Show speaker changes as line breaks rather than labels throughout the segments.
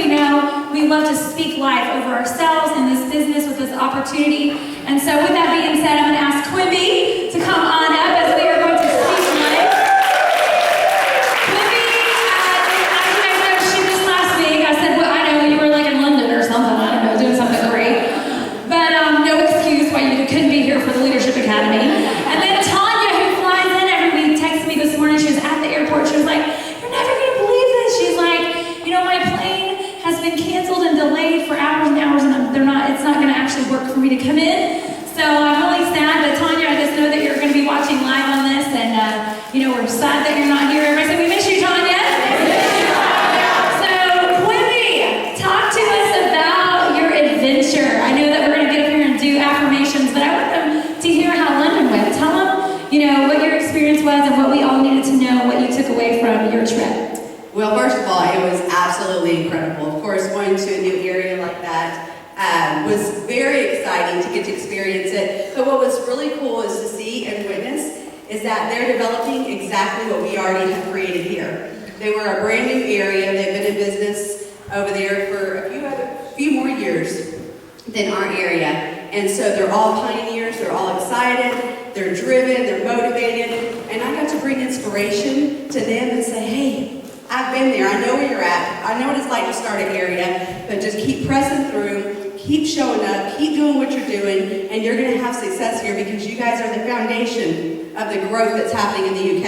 we know, we love to speak life over ourselves in this business with this opportunity. And so with that being said, I'm going to ask Quimby to come on up as we are going to speak life. Quimby, as you guys know, she was last week. I said, well, I know you were like in London or something. I don't know, doing something great. But no excuse why you couldn't be here for the Leadership Academy. And then Tanya, who flies in every week, texted me this morning. She was at the airport. She was like, you're never going to believe this. She's like, you know, my plane has been canceled and delayed for hours and hours, and it's not going to actually work for me to come in. So I'm really sad, but Tanya, I just know that you're going to be watching live on this, and you know, we're sad that you're not here. Everybody say, we miss you, Tanya. So, Quimby, talk to us about your adventure. I know that we're going to get up here and do affirmations, but I want them to hear how London went. Tell them, you know, what your experience was and what we all needed to know, what you took away from your trip.
Well, first of all, it was absolutely incredible. Of course, going to a new area like that was very exciting to get to experience it. But what was really cool is to see and witness is that they're developing exactly what we already have created here. They were a brand new area. They've been in business over there for a few more years than our area. And so they're all pioneers. They're all excited. They're driven. They're motivated. And I got to bring inspiration to them and say, hey, I've been there. I know where you're at. I know what it's like to start an area, but just keep pressing through, keep showing up, keep doing what you're doing, and you're going to have success here because you guys are the foundation of the growth that's happening in the UK.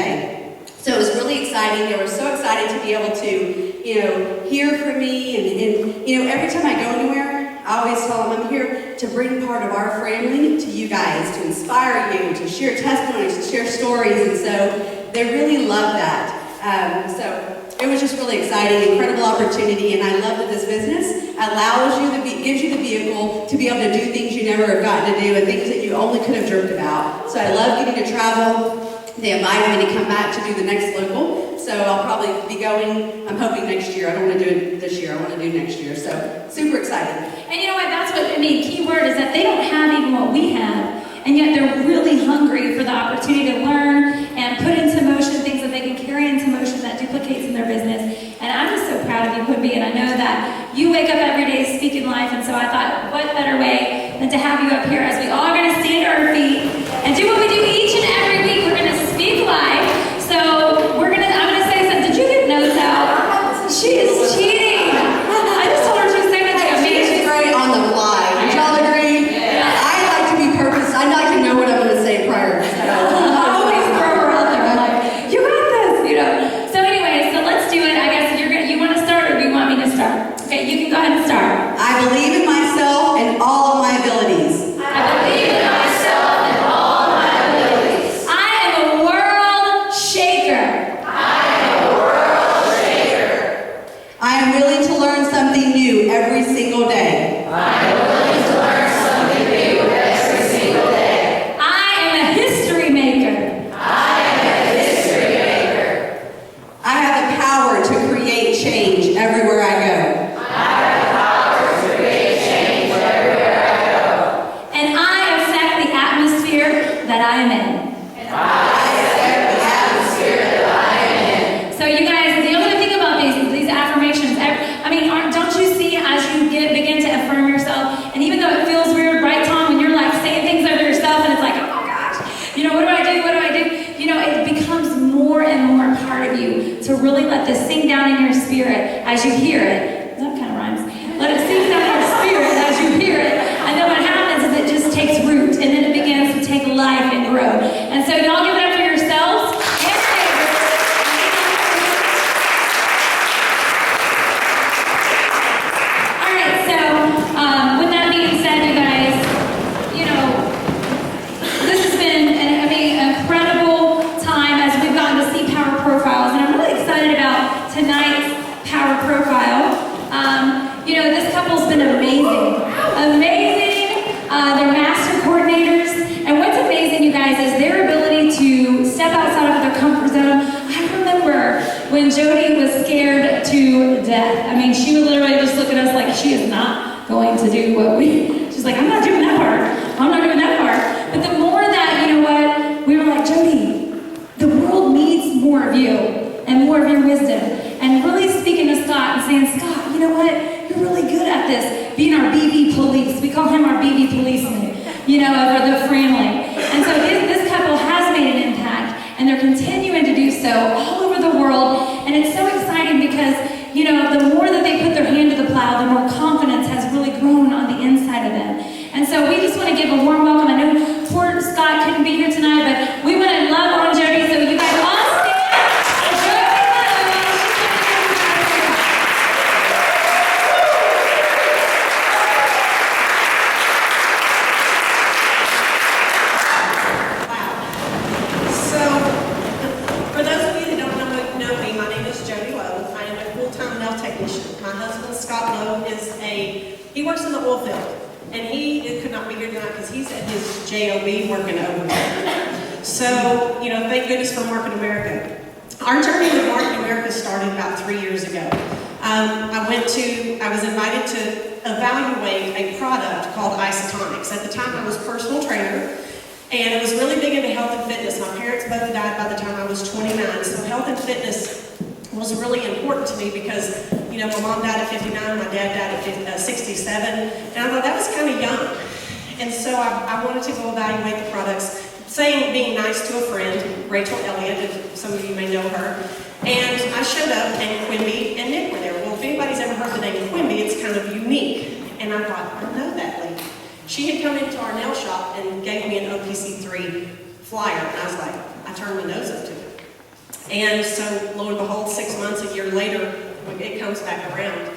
So it was really exciting. They were so excited to be able to, you know, hear from me, and you know, every time I go anywhere, I always tell them I'm here to bring part of our family to you guys, to inspire you, to share testimonies, to share stories, and so they really love that. So it was just really exciting, incredible opportunity, and I love that this business allows you, gives you the vehicle to be able to do things you never have gotten to do and things that you only could have dreamt about. So I love getting to travel. They invited me to come back to do the next local, so I'll probably be going, I'm hoping next year. I don't want to do it this year, I want to do next year, so super excited.
And you know what, that's what, I mean, key word is that they don't have even what we have, and yet they're really hungry for the opportunity to learn and put into motion things that they can carry into motion that duplicates in their business. And I'm just so proud of you, Quimby, and I know that you wake up every day speaking life, and so I thought, what better way than to have you up here as we all are going to stand to our feet and do what we do each and every week. We're going to speak life. So I'm going to say something. Did you get notes out? She is cheating. I just told her she was saying that to me.
She's great on the fly. Would y'all agree? Yeah. I like to be purpose. I like to know what I'm going to say prior.
I always throw her out there. I'm like, you got this, you know. So anyway, so let's do it. I guess you want to start, or do you want me to start? Okay, you can go ahead and start.
I believe in myself and all of my abilities.
I believe in myself and all of my abilities. I am a world shaker. I am a world shaker.
I am willing to learn something new every single day.
I am willing to learn something new every single day. I am a history maker. I am a history maker.
I have the power to create change everywhere I go.
I have the power to create change everywhere I go. And I affect the atmosphere that I am in. And I affect the atmosphere that I am in. So you guys, the other thing about these affirmations, I mean, don't you see as you begin to affirm yourself, and even though it feels weird, right, Tom, when you're like saying things over yourself and it's like, oh my gosh, you know, what do I do? What do I do? You know, it becomes more and more a part of you to really let this sink down in your spirit as you hear it. That kind of rhymes. Let it sink down in your spirit as you hear it. And then what happens is it just takes root, and then it begins to take life and grow. And so y'all give it up for yourselves. All right, so with that being said, you guys, you know, this has been an incredible time as we've gotten to see power profiles, and I'm really excited about tonight's power profile. You know, this couple's been amazing. They're master coordinators, and what's amazing, you guys, is their ability to step outside of their comfort zone. I remember when Jodi was scared to death. I mean, she would literally just look at us like she is not going to do what she's like, I'm not doing that part. I'm not doing that part. But the more that, you know what, we were like, Jodi, the world needs more of you and more of your wisdom. And really speaking to Scott and saying, Scott, you know what? You're really good at this, being our BB police. We call him our BB policeman, over the family. And so this couple has made an impact, and they're continuing to do so all over the world. And it's so exciting because, the more that they put their hand to the plow, the more confidence has really grown on the inside of them. And so we just want to give a warm welcome. I know poor Scott couldn't be here tonight, but we want to love on Jodi, so you guys all stand.
He works in the oil field, and he could not be here tonight because he's at his job working overtime. So, thank goodness for Market America. Our journey with Market America started about 3 years ago. I was invited to evaluate a product called Isotonics. At the time, I was a personal trainer, and I was really big into health and fitness. My parents both died by the time I was 29, so health and fitness was really important to me because, my mom died at 59, my dad died at 67, and I thought that was kind of young. And so I wanted to go evaluate the products, being nice to a friend, Rachel Elliott, if some of you may know her, and I showed up, and Quimby and Nick were there. Well, if anybody's ever heard the name Quimby, it's kind of unique, and I thought, I know that lady. She had come into our nail shop and gave me an OPC3 flyer, and I was like, I turned my nose up to it. And so, lo and behold, 6 months, a year later, it comes back around.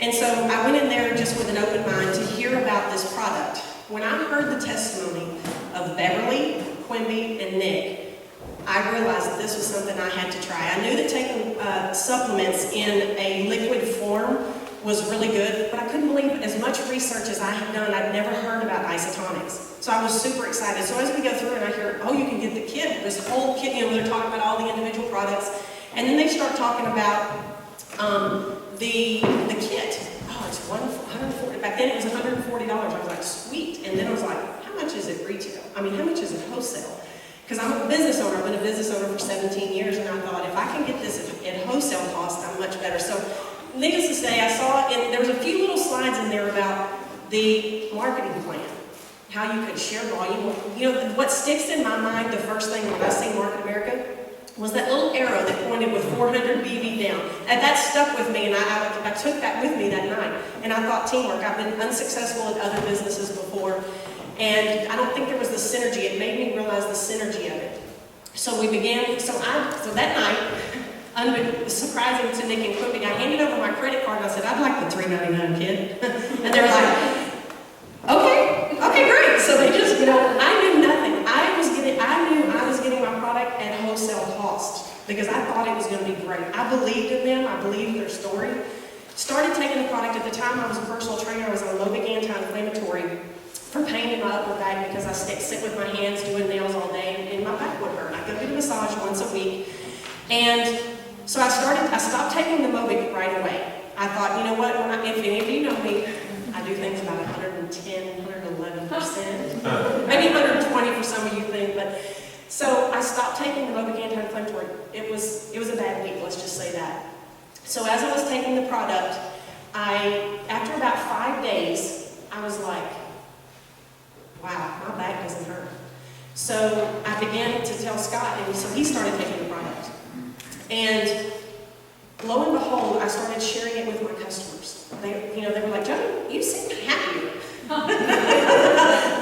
And so I went in there just with an open mind to hear about this product. When I heard the testimony of Beverly, Quimby, and Nick, I realized that this was something I had to try. I knew that taking supplements in a liquid form was really good, but I couldn't believe as much research as I had done, I'd never heard about isotonics. So I was super excited. So as we go through and I hear, you can get the kit, this whole kit, they're talking about all the individual products, and then they start talking about the kit. It's $140. Back then it was $140. I was like, sweet. And then I was like, how much is it retail? How much is it wholesale? Because I'm a business owner. I've been a business owner for 17 years, and I thought, if I can get this at wholesale cost, I'm much better. So, needless to say, I saw, and there was a few little slides in there about the marketing plan, how you could share volume. What sticks in my mind, the first thing when I see Market America, was that little arrow that pointed with 400 BB down. And that stuck with me, and I took that with me that night. And I thought, teamwork. I've been unsuccessful at other businesses before, and I don't think there was the synergy. It made me realize the synergy of it. So we began, so that night, surprising to Nick and Quimby, I handed over my credit card and I said, I'd like the $3.99 kid. And they were like, okay, great. So they just, I knew nothing. I knew I was getting my product at wholesale cost because I thought it was going to be great. I believed in them. I believed their story. Started taking the product. At the time I was a personal trainer. I was on Lovic anti-inflammatory for pain in my upper back because I sit with my hands doing nails all day and my back would hurt. I go get a massage once a week. And so I stopped taking the Mobic right away. I thought, what, if any of you know me, I do things about 110, 111%, maybe 120 for some of you think, but so I stopped taking the Mobic anti-inflammatory. It was a bad week, let's just say that. So as I was taking the product, after about 5 days, I was like, wow, my back doesn't hurt. So I began to tell Scott, and so he started taking the product. And lo and behold, I started sharing it with my customers. They were like, Jodi, you seem happier. I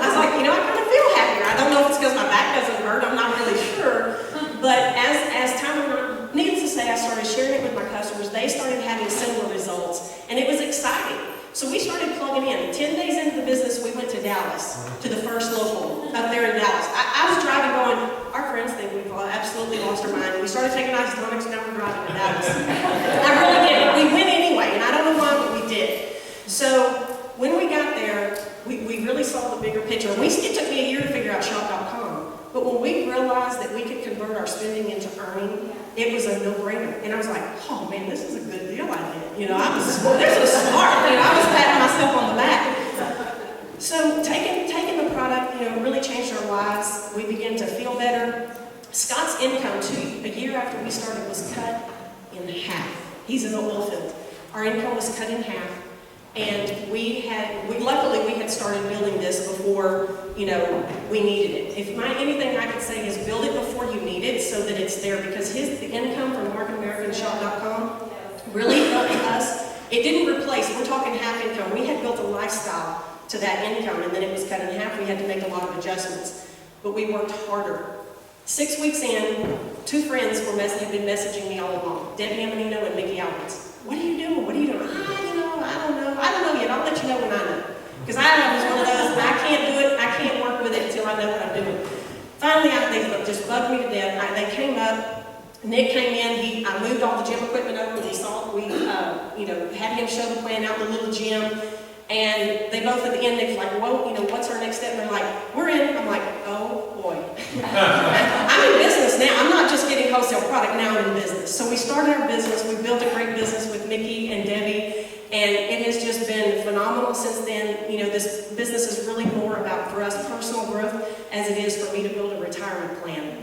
was like, I kind of feel happier. I don't know if it's because my back doesn't hurt. I'm not really sure. But as time went on, needless to say, I started sharing it with my customers. They started having similar results, and it was exciting. So we started plugging in. 10 days into the business, we went to Dallas, to the first local up there in Dallas. I was driving going, our friends think we've absolutely lost our mind. We started taking isotonics, now we're driving to Dallas. I really did. We went anyway, and I don't know why, but we did. So when we got there, we really saw the bigger picture. It took me a year to figure out shop.com. But when we realized that we could convert our spending into earning, it was a no-brainer. And I was like, oh man, this is a good deal I did. This was smart. I was patting myself on the back. So taking the product, really changed our lives. We began to feel better. Scott's income, a year after we started, was cut in half. He's in the oil field. Our income was cut in half. And luckily we had started building this before, we needed it. Anything I could say is build it before you need it so that it's there, because the income from AmericanAmericanShop.com really helped us. It didn't replace, we're talking half income. We had built a lifestyle to that income, and then it was cut in half. We had to make a lot of adjustments, but we worked harder. 6 weeks in, 2 friends had been messaging me all along, Debbie Amanino and Mickey Alberts. What are you doing? What are you doing? I don't know yet. I'll let you know when I know. Because I was one of those, I can't do it, I can't work with it until I know what I'm doing. Finally, they just bugged me to death. They came up, Nick came in, I moved all the gym equipment over, we had him show the plan out in the little gym, and they both at the end, they're like, whoa, what's our next step? And they're like, we're in. I'm like, oh boy. I'm in business now. I'm not just getting wholesale product, now I'm in business. So we started our business, we built a great business with Mickey and Debbie, and it has just been phenomenal since then. This business is really more about, for us, personal growth as it is for me to build a retirement plan.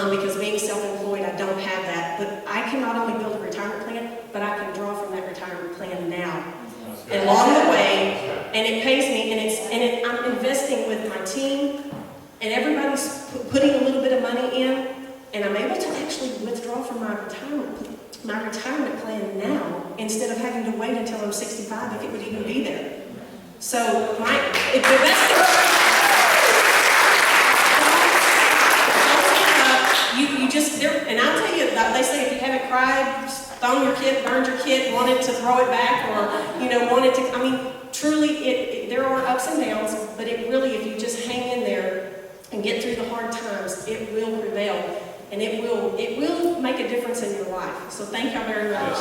Because being self-employed, I don't have that. But I can not only build a retirement plan, but I can draw from that retirement plan now. And along the way, and it pays me, and I'm investing with my team, and everybody's putting a little bit of money in, and I'm able to actually withdraw from my retirement plan now, instead of having to wait until I'm 65, if it would even be there. So, the best thing, and I'll tell you, they say if you haven't cried, stoned your kid, burned your kid, wanted to throw it back, or, truly, there are ups and downs, but it really, if you just hang in there and get through the hard times, it will prevail, and it will make a difference in your life. So thank y'all very much.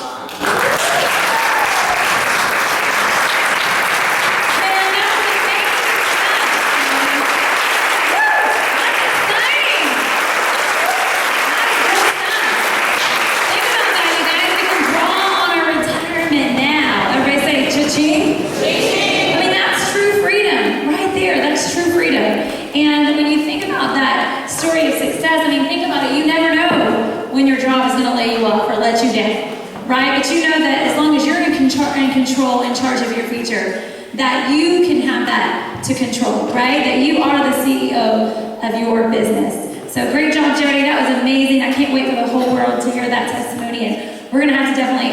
And when you think about that story of success, think about it, you never know when your job is going to lay you off or let you down, right? But you know that as long as you're in control, in charge of your future, that you can have that to control, right? That you are the CEO of your business. So great job, Jodi. That was amazing. I can't wait for the whole world to hear that testimony. And we're going to have to definitely,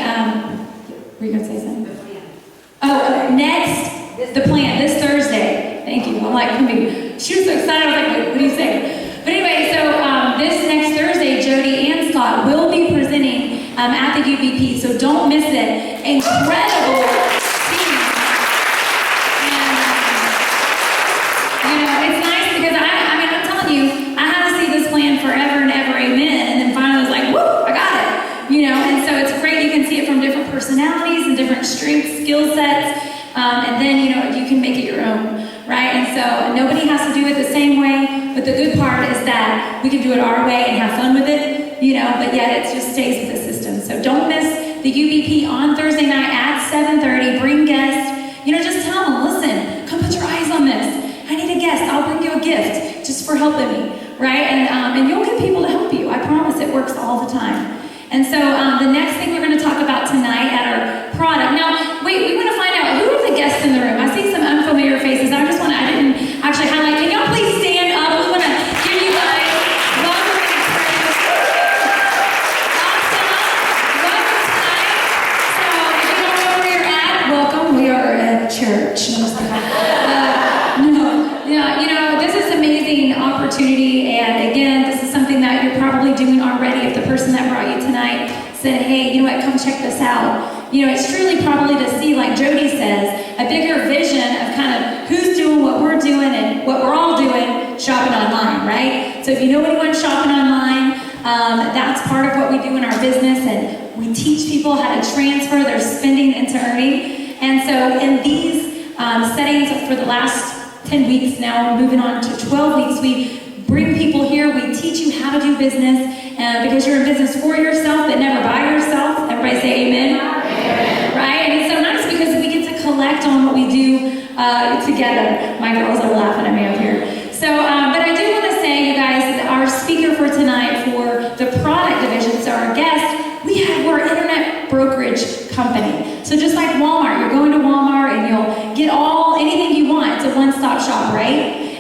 were you going to say something? Next, the plan, this Thursday. Thank you. I'm like, she was so excited. I was like, wait, what do you say? But anyway, so this next Thursday, Jodi and Scott will be presenting at the UBP, so don't miss it. Incredible team. And, it's nice because I'm telling you, I had to see this plan forever and ever, amen. And then finally I was like, whoop, I got it. And so it's great. You can see it from different personalities and different strengths, skill sets. And then, you can make it your own, right? And so nobody has to do it the same way, but the good part is that we can do it our way and have fun with it, but yet it just stays with the system. So don't miss the UBP on Thursday night at 7:30. Bring guests. Just tell them, listen, come put your eyes on this. I need a guest. I'll bring you a gift just for helping me, right? And you'll get people to help you. I promise it works all the time. And so the next thing we're going to talk about tonight at our product. Now, wait, we want to find out who are the guests in the room. I see some unfamiliar faces. I didn't actually highlight. Can y'all please stand up? We want to give you guys welcome and experience. Welcome tonight. So if you don't know where you're at, welcome. We are at church. This is an amazing opportunity, and again, this is something that you're probably doing already. If the person that brought you tonight said, hey, come check this out. It's truly probably to see, like Jodi says, a bigger vision of kind of who's doing what we're doing and what we're all doing shopping online, right? So if you know anyone shopping online, that's part of what we do in our business, and we teach people how to transfer their spending into earning. And so in these settings for the last 10 weeks now, moving on to 12 weeks, we bring people here, we teach you how to do business, because you're in business for yourself, but never by yourself. Everybody say amen. Right? And it's so nice because we get to collect on what we do together. My girls are laughing at me up here. So, but I do want to say, you guys, that our speaker for tonight for the product division, so our guest, we're an internet brokerage company. So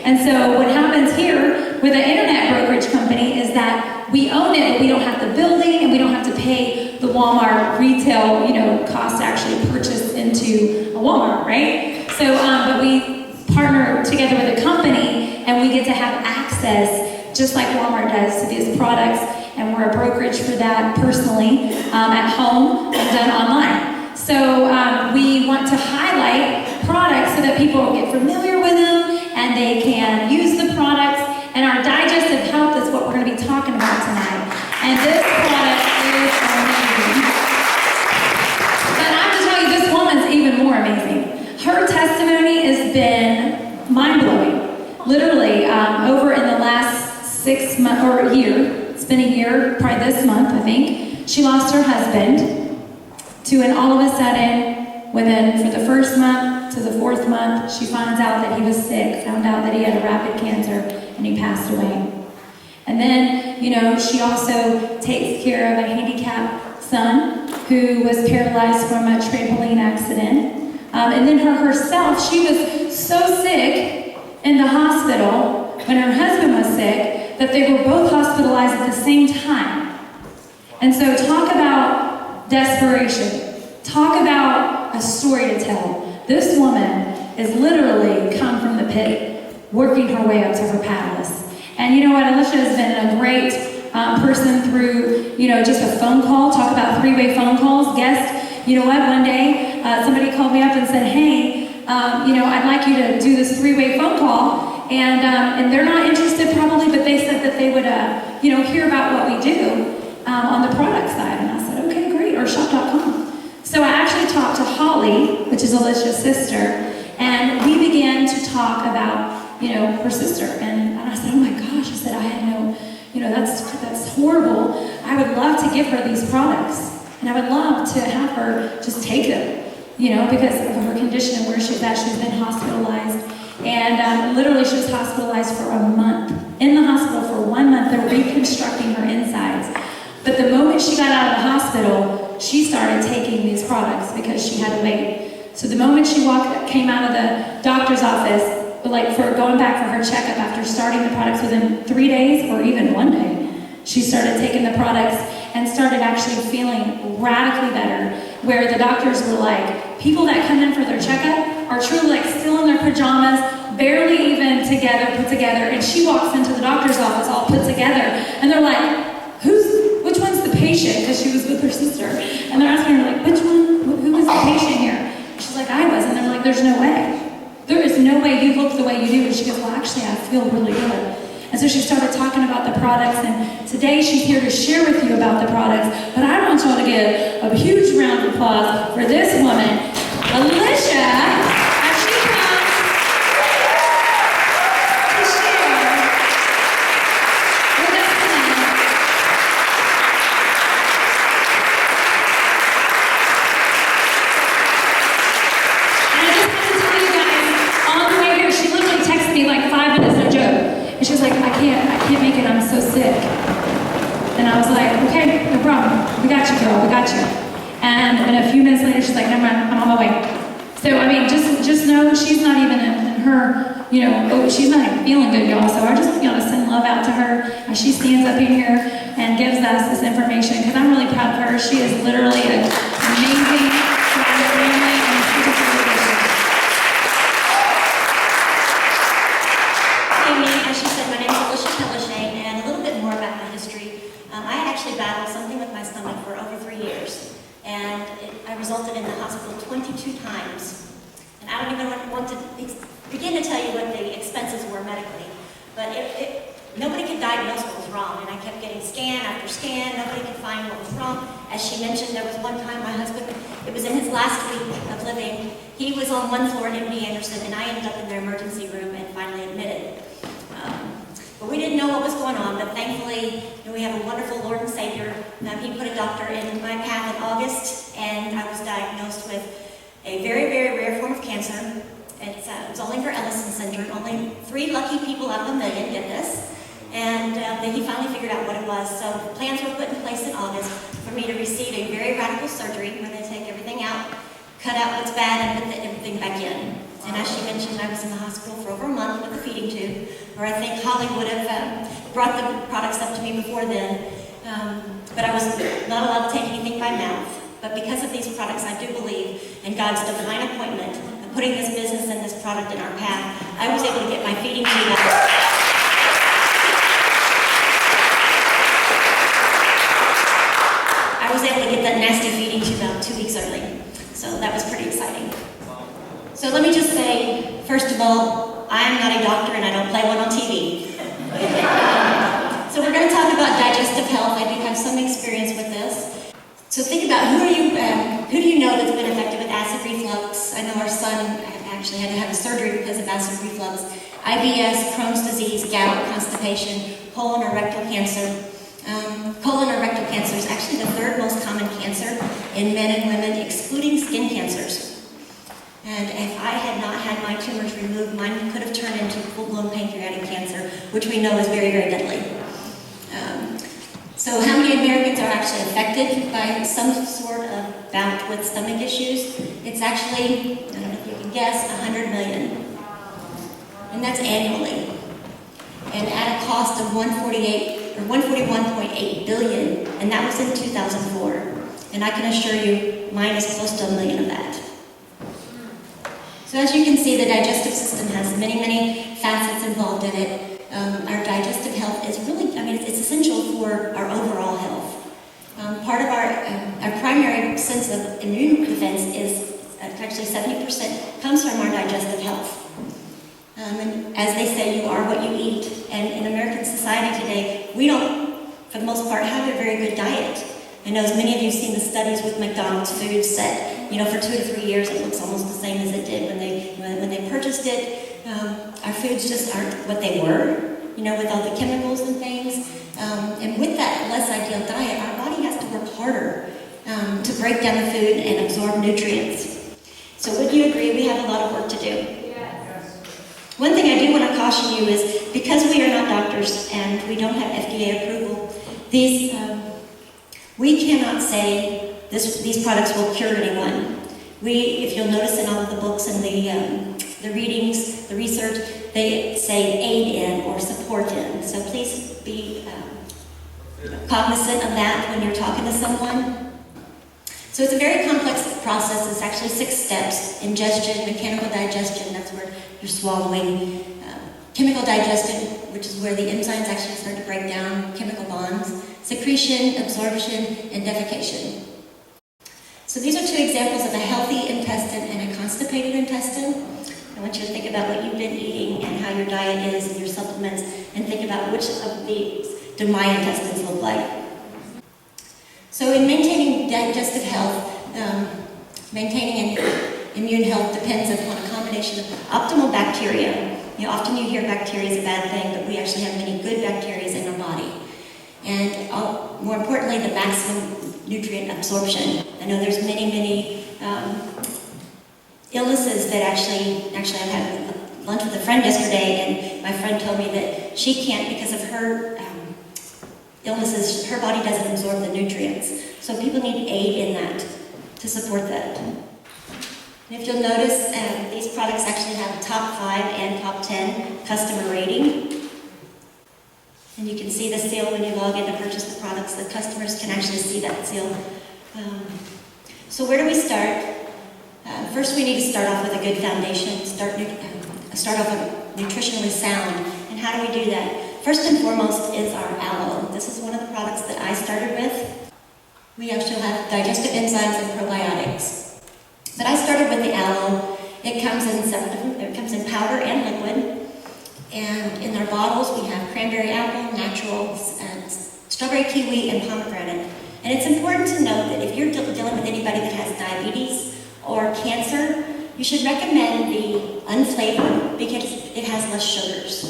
And so what happens here with an internet brokerage company is that we own it, but we don't have the building and we don't have to pay the Walmart retail, cost to actually purchase into a Walmart, right? So, but we partner together with a company and we get to have access, just like Walmart does, to these products, and we're a brokerage for that personally, at home and done online. So we want to highlight products so that people get familiar with them and they can use the products. And our digestive health is what we're going to be talking about tonight. And this product is amazing. But I have to tell you, this woman's even more amazing. Her testimony has been mind-blowing. Literally, over in the last 6 months, or a year, it's been a year, probably this month, I think, she lost her husband to an all of a sudden, within, for the first month to the 4th month, she finds out that he was sick, found out that he had a rapid cancer, and he passed away. And then, she also takes care of a handicapped son who was paralyzed from a trampoline accident. And then herself, she was so sick in the hospital when her husband was sick that they were both hospitalized at the same time. And so talk about desperation. Talk about a story to tell. This woman is literally come from the pit, working her way up to her palace. And you know what? Alisha has been a great person through, just a phone call. Talk about 3-way phone calls. Guest, you know what? One day, somebody called me up and said, hey, I'd like you to do this 3-way phone call. And they're not interested probably, but they said that they would, hear about what we do on the product side. And I said, okay, great, or shop.com. So I actually talked to Holly, which is Alisha's sister, and we began to talk about, her sister. And I said, oh my gosh, I said, I had no, that's horrible. I would love to give her these products. And I would love to have her just take them, because of her condition and where she's at. She's been hospitalized. And literally she was hospitalized for a month. In the hospital for 1 month, they're reconstructing her insides. But the moment she got out of the hospital, she started taking these products because she had to wait. So the moment she came out of the doctor's office, for going back for her checkup after starting the products within 3 days or even 1 day, she started taking the products and started actually feeling radically better, where the doctors were like, people that come in for their checkup are truly still in their pajamas, barely even put together, and she walks into the doctor's office all put together, and they're like, which one's the patient? Because she was with her sister, and they're asking her which one, who is the patient here? She's like, I was, and they're like, there's no way. There is no way you look the way you do. And she goes, well, actually, I feel really good. And so she started talking about the products, and today she's here to share with you about the products. But I want y'all to give a huge round of applause for this woman, Alisha, as she comes to share with us tonight. And I just have to tell you guys, on the way here, she literally texted me 5 minutes, no joke. And she was like, I can't make it, I'm so sick. And I was like, okay, no problem. We got you, girl, we got you. And a few minutes later, she's like, never mind, I'm on my way. So, just know she's not even in her, she's not even feeling good, y'all. So I just want y'all to send love out to her as she stands up in here and gives us this information, because I'm really proud of her. She is literally an amazing family and such a celebration.
As she said, my name is Alisha Keleshain, and a little bit more about my history. I actually battled something with my stomach for over 3 years, and I resulted in the hospital 22 times. And I don't even want to begin to tell you what the expenses were medically, but nobody could diagnose what was wrong, and I kept getting scan after scan. Nobody could find what was wrong. As she mentioned, there was one time my husband, it was in his last week of living, he was on 1 floor at MD Anderson, and I ended up in their emergency room and finally admitted. But we didn't know what was going on, but thankfully, we have a wonderful Lord and Savior. He put a doctor in my path in August, and I was diagnosed with a very, very rare form of cancer. It's Zollinger-Ellison syndrome. Only 3 lucky people out of 1 million get this. And then he finally figured out what it was. So plans were put in place in August for me to receive a very radical surgery where they take everything out, cut out what's bad, and put everything back in. And as she mentioned, mentioned, I was in the hospital for over a month with a feeding tube, or I think Holly would have brought the products up to me before then. But I was not allowed to take anything by mouth. But because of these products, I do believe in God's divine appointment of putting this business and this product in our path. I was able to get my feeding tube out. I was able to get that nasty feeding tube out 2 weeks early. So that was pretty exciting. So let me just say, first of all, I'm not a doctor and I don't play one on TV. So we're going to talk about digestive health. I do have some experience with this. So think about who do you know that's been affected with acid reflux? I know our son actually had to have a surgery because of acid reflux. IBS, Crohn's disease, gout, constipation, colon or rectal cancer. Colon or rectal cancer is actually the third most common cancer in men and women, excluding skin cancers. And if I had not had my tumors removed, mine could have turned into full-blown pancreatic cancer, which we know is very, very deadly. So how many Americans are actually affected by some sort of bout with stomach issues? It's actually, I don't know if you can guess, 100 million. And that's annually. And at a cost of 141.8 billion, and that was in 2004. And I can assure you, mine is close to 1 million of that. So as you can see, the digestive system has many, many facets involved in it. Our digestive health is really, it's essential for our overall health. Part of our primary sense of immune defense is actually 70% comes from our digestive health. And as they say, you are what you eat. And in American society today, we don't, for the most part, have a very good diet. I know as many of you have seen the studies with McDonald's foods that, for 2 to 3 years, it looks almost the same as it did when they purchased it. Our foods just aren't what they were, with all the chemicals and things. And with that less ideal diet, our body has to work harder to break down the food and absorb nutrients. So would you agree we have a lot of work to do? Yes. One thing I do want to caution you is, because we are not doctors and we don't have FDA approval, we cannot say these products will cure anyone. If you'll notice in all of the books and the readings, the research, they say aid in or support in. So please be cognizant of that when you're talking to someone. So it's a very complex process. It's actually 6 steps. Ingestion, mechanical digestion, that's where you're swallowing. Chemical digestion, which is where the enzymes actually start to break down chemical bonds. Secretion, absorption, and defecation. So these are 2 examples of a healthy intestine and a constipated intestine. I want you to think about what you've been eating and how your diet is and your supplements, and think about which of these do my intestines look like. So in maintaining digestive health, maintaining immune health depends upon a combination of optimal bacteria. Often you hear bacteria is a bad thing, but we actually have many good bacteria in our body. And more importantly, the maximum nutrient absorption. I know there's many illnesses that actually I had lunch with a friend yesterday, and my friend told me that she can't, because of her illnesses, her body doesn't absorb the nutrients. So people need aid in that to support that. And if you'll notice, these products actually have top 5 and top 10 customer rating. And you can see the seal when you log in to purchase the products. The customers can actually see that seal. So where do we start? First, we need to start off with a good foundation. Start off with nutritionally sound. And how do we do that? First and foremost is our aloe. This is one of the products that I started with. We actually have digestive enzymes and probiotics. But I started with the aloe. It comes in powder and liquid. And in our bottles, we have cranberry apple, natural, strawberry kiwi, and pomegranate. And it's important to note that if you're dealing with anybody that has diabetes or cancer, you should recommend the unflavored because it has less sugars.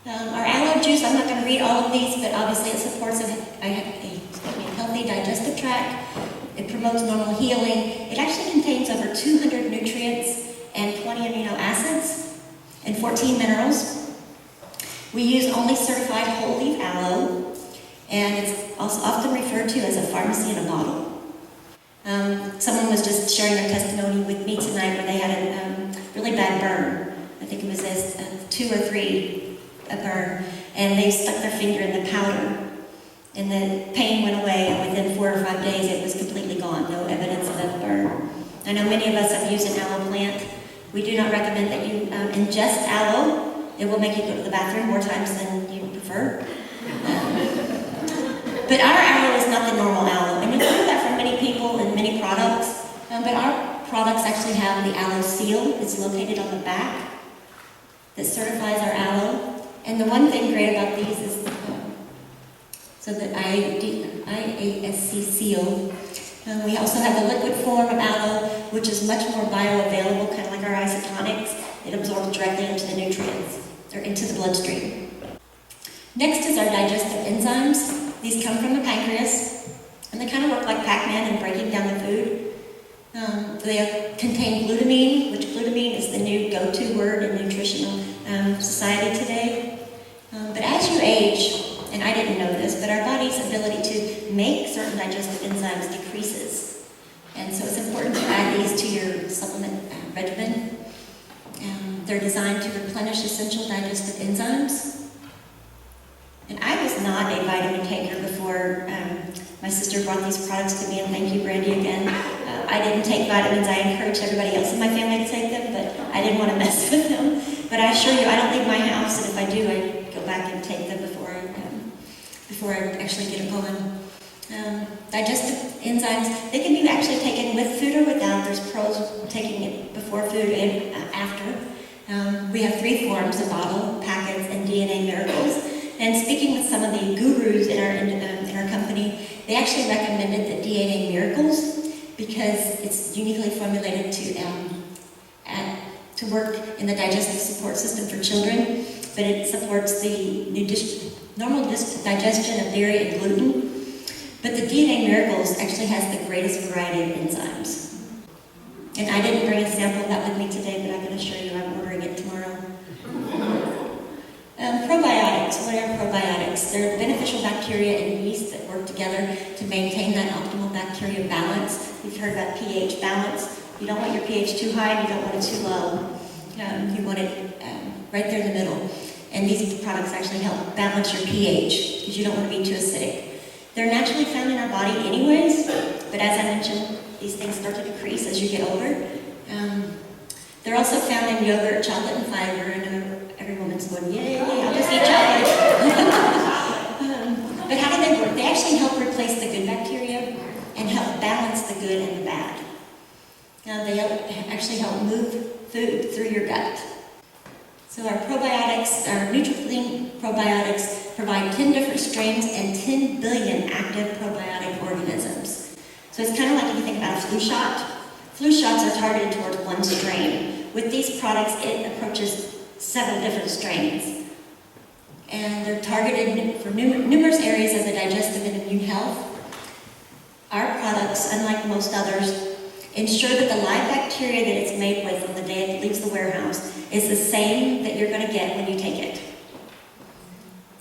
Our aloe juice, I'm not going to read all of these, but obviously it supports a healthy digestive tract. It promotes normal healing. It actually contains over 200 nutrients and 20 amino acids and 14 minerals. We use only certified whole leaf aloe, and it's also often referred to as a pharmacy in a bottle. Someone was just sharing their testimony with me tonight where they had a really really bad burn. I think it was a 2 or 3 a burn, and they stuck their finger in the powder, and the pain went away, and within 4 or 5 days it was completely gone, no evidence of a burn. I know many of us have used an aloe plant. We do not recommend that you ingest aloe. It will make you go to the bathroom more times than you prefer. But our aloe is not the normal aloe, and you've heard that from many people and many products. But our products actually have the aloe seal. It's located on the back that certifies our aloe. And the one thing great about these is so the IASC seal. We also have the liquid form of aloe, which is much more bioavailable, kind of like our isotonics. It absorbs directly into the nutrients, or into the bloodstream. Next is our digestive enzymes. These come from the pancreas, and they kind of work like Pac-Man in breaking down the food. They contain glutamine, which glutamine is the new go-to word in nutritional society today. But as you age, and I didn't know this, but our body's ability to make certain digestive enzymes decreases. And so it's important to add these to your supplement regimen. They're designed to replenish essential digestive enzymes. And I was not a vitamin taker before my sister brought these products to me, and thank you, Brandy, again. I didn't take vitamins. I encouraged everybody else in my family to take them, but I didn't want to mess with them. But I assure you, I don't leave my house, and if I do, I go back and take them before I actually get them on. Digestive enzymes, they can be actually taken with food or without. There's pros taking it before food and after. We have 3 forms: a bottle, packets, and DNA miracles. And speaking with some of the gurus in our company, they actually recommended the DNA miracles because it's uniquely formulated to work in the digestive support system for children, but it supports the normal digestion of dairy and gluten. But the DNA miracles actually has the greatest variety of enzymes. And I didn't bring a sample of that with me today, but I can assure you I'm ordering it tomorrow. Probiotics. What are probiotics? They're beneficial bacteria and yeast that work together to maintain that optimal bacteria balance. You've heard about pH balance. You don't want your pH too high, and you don't want it too low. You want it right there in the middle. And these products actually help balance your pH because you don't want to be too acidic. They're naturally found in our body anyways, but as I mentioned, these things start to decrease as you get older. They're also found in yogurt, chocolate, and fiber. I know every woman's going, yay, I'll just eat chocolate. But how do they work? They actually help replace the good bacteria and help balance the good and the bad. They actually help move food through your gut. So our probiotics, our Nutri-Clean probiotics provide 10 different strains and 10 billion active probiotic organisms. So it's kind of like if you think about a flu shot. Flu shots are targeted towards one strain. With these products, it approaches several different strains. And they're targeted for numerous areas of the digestive and immune health. Our products, unlike most others, ensure that the live bacteria that it's made with on the day it leaves the warehouse is the same that you're going to get when you take it.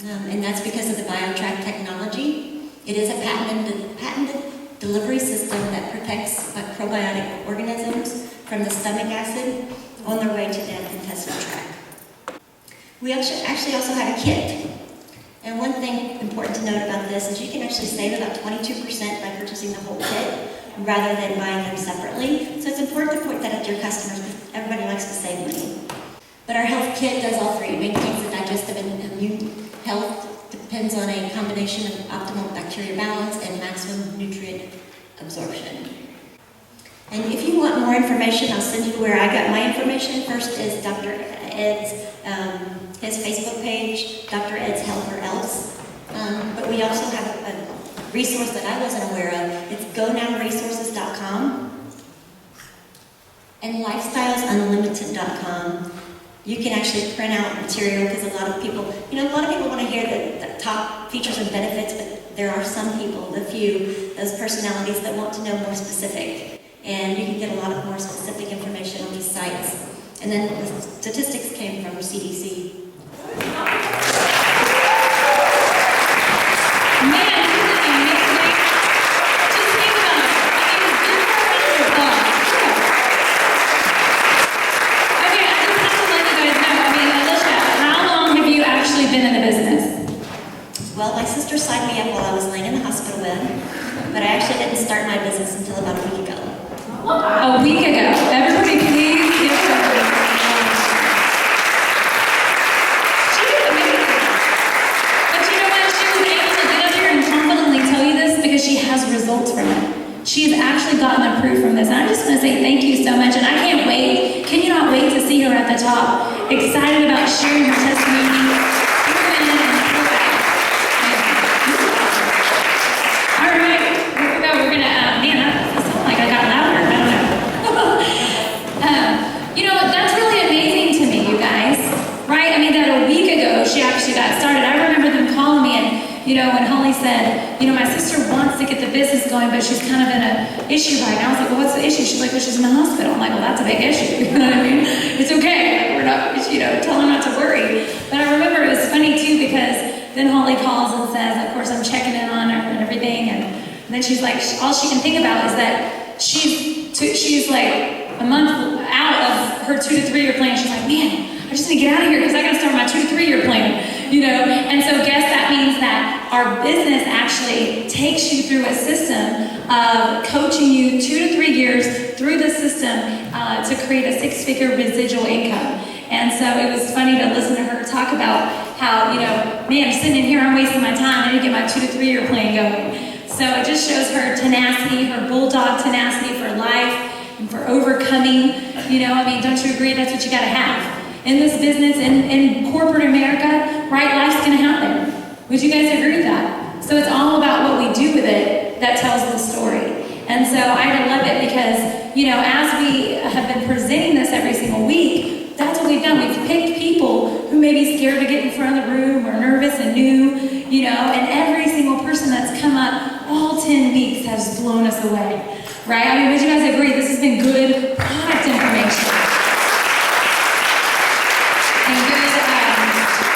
And that's because of the BioTrack technology. It is a patented delivery system that protects probiotic organisms from the stomach acid on their way to the intestinal tract. We actually also have a kit. And one thing important to note about this is you can actually save about 22% by purchasing the whole kit rather than buying them separately. So it's important to point that out to your customers because everybody likes to save money. But our health kit does all 3. It maintains the digestive and immune health, depends on a combination of optimal bacteria balance and maximum nutrient absorption. And if you want more information, I'll send you where I got my information. First is Dr. Ed's, his Facebook page, Dr. Ed's Health or Else. But we also have a resource that I wasn't aware of. It's gonowresources.com and lifestylesunlimited.com. You can actually print out material because a lot of people want to hear the top features and benefits, but there are some people, those personalities that want to know more specific. And you can get a lot of more specific information on these sites. And then the statistics came from CDC.
Okay,
Well, my sister signed me up while I was laying in the hospital bed, but I actually didn't start my business until about a week ago.
A week ago. Everybody please give her. She is amazing. But you know what? She was able to get up here and confidently tell you this because she has results from it. She has actually gotten the proof from this. And I just want to say thank you so much. And I can't wait. Can you not wait to see her at the top? Excited about sharing her testimony. All right. Here we go. We're going to, man, that sounds like I got louder. I don't know. You know, that's really amazing to me, you guys. Right? I mean, that a week ago, she actually got started. I remember them calling me and, you know, when Holly said, you know, my sister wants to get the business going, but she's kind of in an issue right now. I was like, well, what's the issue? She's like, well, she's in the hospital. I'm like, well, that's a big issue. You know what I mean? It's okay. Like, we're not, you know, tell her not to worry. But I remember it was funny, too, because then Holly calls and says, of course, I'm checking in on her and everything. And then she's like, all she can think about is that she's like a month out of her 2 to 3 year plan. She's like, man, I just need to get out of here because I got to start my 2 to 3 year plan. You know, and so guess that means that our business actually takes you through a system of coaching you 2 to 3 years through the system to create a 6-figure residual income. And so it was funny to listen to her talk about how, you know, man, I'm sitting in here, I'm wasting my time, I need to get my 2 to 3 year plan going. So it just shows her tenacity, her bulldog tenacity for life and for overcoming. You know, I mean, don't you agree that's what you got to have? In this business, in corporate America, right, life's gonna happen. Would you guys agree with that? So it's all about what we do with it that tells the story. And so I love it because, you know, as we have been presenting this every single week, that's what we've done. We've picked people who may be scared to get in front of the room or nervous and new, you know, and every single person that's come up, all 10 weeks has blown us away, right? I mean, would you guys agree? This has been good product information.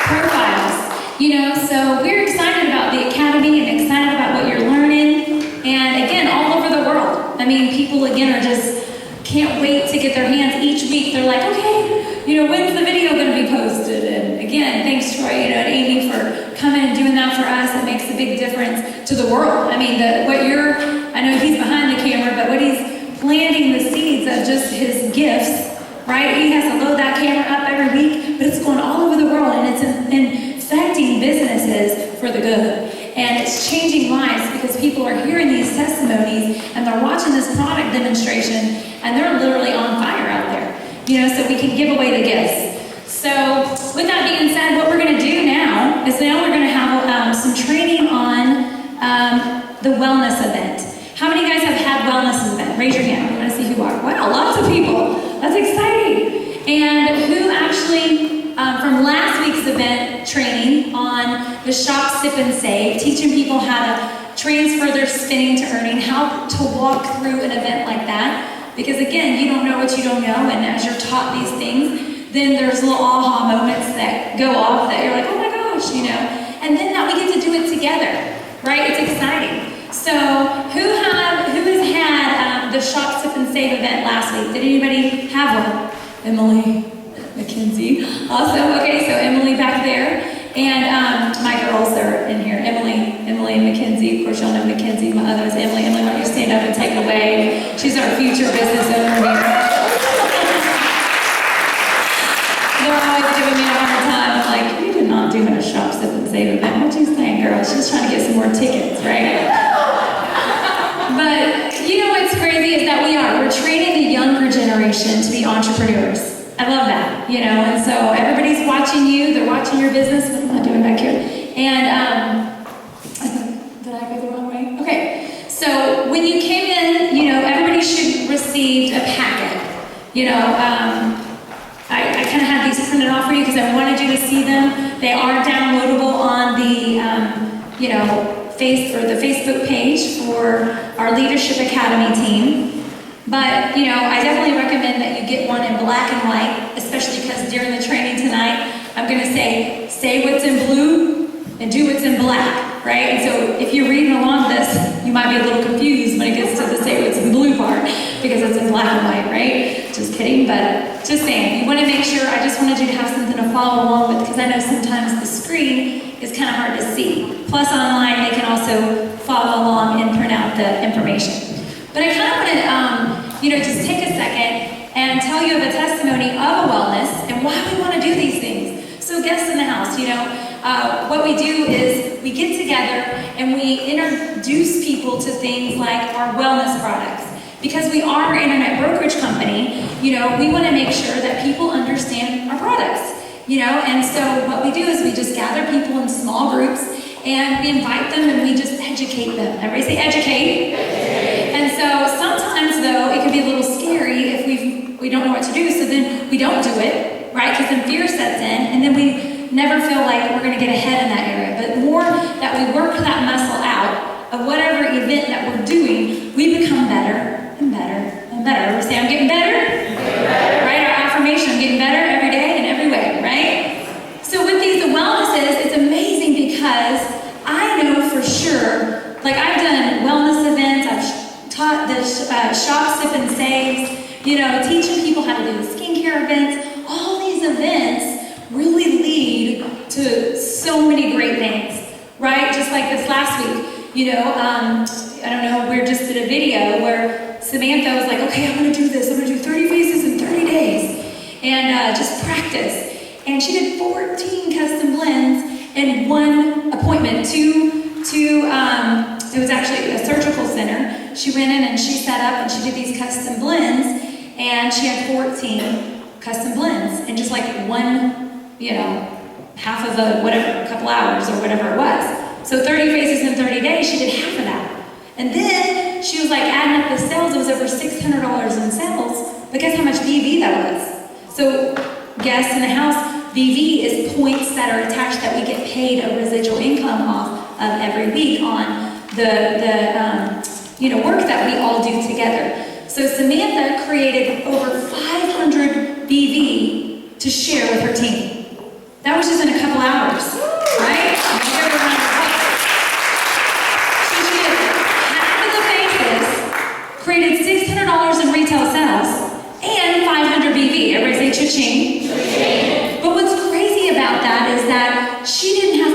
Profiles, you know, so we're excited about the Academy and excited about what you're learning, and again, all over the world. I mean, people again are just can't wait to get their hands each week. They're like, okay, you know, when's the video going to be posted? And again, thanks Troy, you know, and Amy for coming and doing that for us. It makes a big difference to the world. I mean, I know he's behind the camera, but what he's planting the seeds of just his gifts. Right? He has to load that camera up every week, but it's going all over the world and it's infecting businesses for the good. And it's changing lives because people are hearing these testimonies and they're watching this product demonstration and they're literally on fire out there. You know, so we can give away the gifts. So with that being said, what we're going to do now is we're going to have some training on the wellness event. How many of you guys have had wellness event? Raise your hand. I want to see who are. Wow, lots of people. That's exciting. And who actually, from last week's event training on the Shop, Sip, and Save, teaching people how to transfer their spending to earning, how to walk through an event like that. Because again, you don't know what you don't know, and as you're taught these things, then there's little aha moments that go off that you're like, oh my gosh, you know. And then that we get to do it together, right? It's exciting. So who has had the Shop, Sip, and Save event last week? Did anybody have one? Emily, Mackenzie. Awesome. Okay, so Emily back there. And my girls are in here. Emily and Mackenzie. Of course, y'all know Mackenzie. My other is Emily. Emily, why don't you stand up and take it away? She's our future business owner here. They're always giving me a hard time. I'm like, you did not do a Shop, Sip, and Save event. What you saying, girl? She's trying to get some more tickets, right? But you know what's crazy is that we're training the younger generation to be entrepreneurs. I love that, you know, and so everybody's watching you, they're watching your business. What am I doing back here? And did I go the wrong way? Okay, so when you came in, you know, everybody should receive a packet. You know, I kind of had these printed off for you because I wanted you to see them. They are downloadable on the, you know, the Facebook page for our Leadership Academy team. But, you know, I definitely recommend that you get one in black and white, especially because during the training tonight, I'm going to say what's in blue and do what's in black, right? And so if you're reading along this, you might be a little confused when it gets to the say what's in blue part, because it's in black and white, right? Just kidding, but just saying. You want to make sure, I just wanted you to have something to follow along with, because I know sometimes the screen is kind of hard to see. plus online, they can also follow along and print out the information. But I kind of want to, just take a second and tell you of a testimony of a wellness and why we want to do these things. So guests in the house, what we do is we get together and we introduce people to things like our wellness products. Because we are an internet brokerage company, we want to make sure that people understand our products, and so what we do is we just gather people in small groups and we invite them and we just educate them. Everybody say educate. And so sometimes though, it can be a little scary if we don't know what to do, so then we don't do it, right? Because then fear sets in and then we never feel like we're going to get ahead in that area. But more that we work that muscle out of whatever event that we're doing, we become better and better and better. We say, I'm getting better. Right? Our affirmation, I'm getting better every day in every way, right? So with these wellnesses, it's amazing because I know for sure, like I've done wellness events, I've taught the shop, sip, and saves, teaching people how to do the skincare events. All these events really lead to so many great things, right? Just like this last week, I don't know, we just did a video where Samantha was like, okay, I'm going to do this. I'm going to do 30 faces in 30 days and just practice. And she did 14 custom blends in one appointment. It was actually a surgical center. She went in and she set up and she did these custom blends and she had 14 custom blends in just like one, half of a couple hours or whatever it was. So 30 faces in 30 days, she did half of that. And then she was like adding up the sales, it was over $600 in sales. But guess how much VV that was? So guests in the house, VV is points that are attached that we get paid a residual income off of every week on the work that we all do together. So Samantha created over 500 VV to share with her team. That was just in a couple hours, right? Created $600 in retail sales and 500 BV. Everybody say cha-ching. But what's crazy about that is that she didn't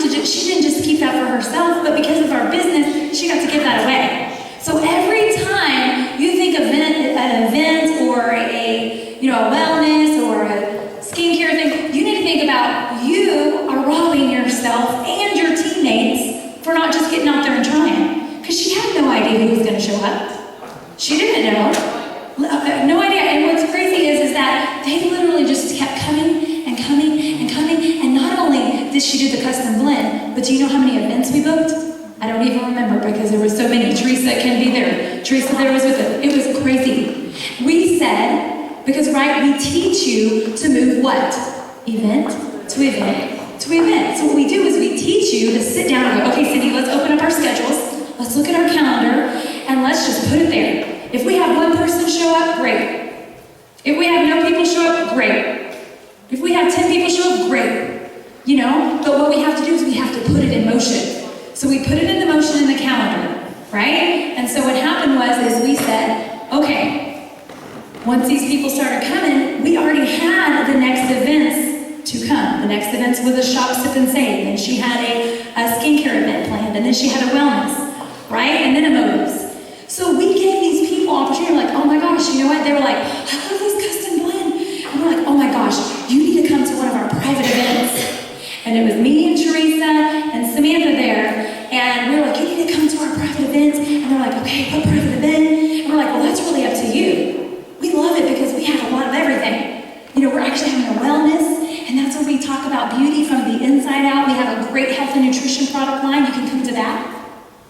just keep that for herself, but because of our business, she got to give that away. So every time you think of an event or a wellness or a skincare thing, you need to think about you are robbing yourself and your teammates for not just getting out there and trying. Because she had no idea who was going to show up. She didn't know. No idea. And what's crazy is that they literally just kept coming and coming and coming. And not only did she do the custom blend, but do you know how many events we booked? I don't even remember because there were so many. Teresa can be there. Teresa there was with it. It was crazy. We said, because we teach you to move what? Event to event to event. So what we do is we teach you to sit down and go, okay, Cindy, let's open up our schedules. Let's look at our calendar and let's just put it there. If we have one person show up, great. If we have no people show up, great. If we have 10 people show up, great. But what we have to do is we have to put it in motion. So we put it into motion in the calendar, right? And so what happened is we said, okay, once these people started coming, we already had the next events to come. The next events was a shop, sip, and save. Then she had a skincare event planned, and then she had a wellness, right? And then a motives. So we gave these people opportunity, like, oh my gosh, you know what? They were like, I love this custom blend. And we're like, oh my gosh, you need to come to one of our private events. And it was me and Teresa and Samantha there. And we were like, you need to come to our private events. And they're like, okay, what private event? And we're like, well, that's really up to you. We love it because we have a lot of everything. We're actually having a wellness. And that's where we talk about beauty from the inside out. We have a great health and nutrition product line. You can come to that.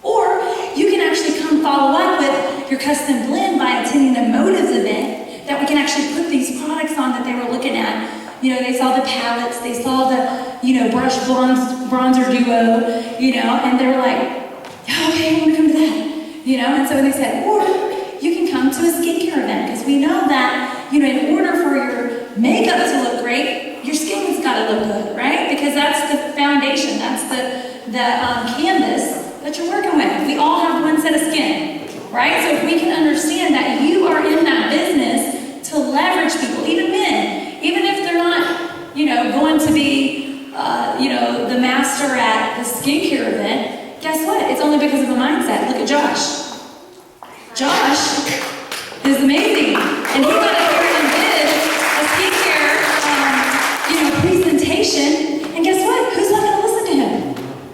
Or you can actually come follow up with your custom blend by attending the Motives event that we can actually put these products on that they were looking at. They saw the palettes, they saw the, brush bronzer duo, and they were like, oh, okay, I want to come to that, and so they said, or you can come to a skincare event because we know that, in order for your makeup to look great, your skin's got to look good, right? Because that's the foundation, that's the canvas that you're working with. We all have one set of skin, right? So if we can understand that you are in that business to leverage people, even men, even if they're not, going to be, the master at the skincare event, because of a mindset. Look at Josh. Josh is amazing. And he got up here and did a skincare, presentation. And guess what? Who's not going to listen to him?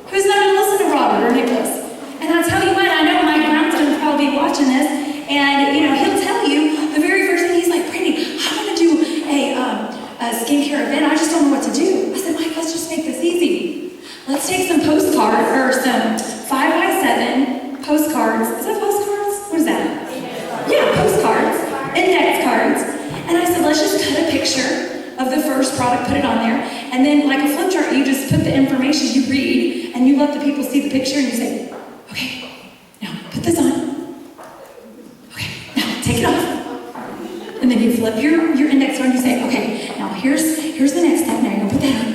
Who's not going to listen to Robert or Nicholas? And I'll tell you what, I know Mike Brown's going to probably be watching this, and he'll tell you the very first thing. He's like, Brandy, I want to do a skincare event. I just don't know what to do. I said, Mike, let's just make this easy. Let's take some postcard or some 5x7 postcards. Is that postcards? What is that? Yeah, postcards, index cards. And I said, let's just cut a picture of the first product, put it on there, and then like a flip chart, you just put the information you read, and you let the people see the picture, and you say, okay, now put this on. Okay, now take it off. And then you flip your index card and you say, okay, now here's the next step. Now you're gonna put that on.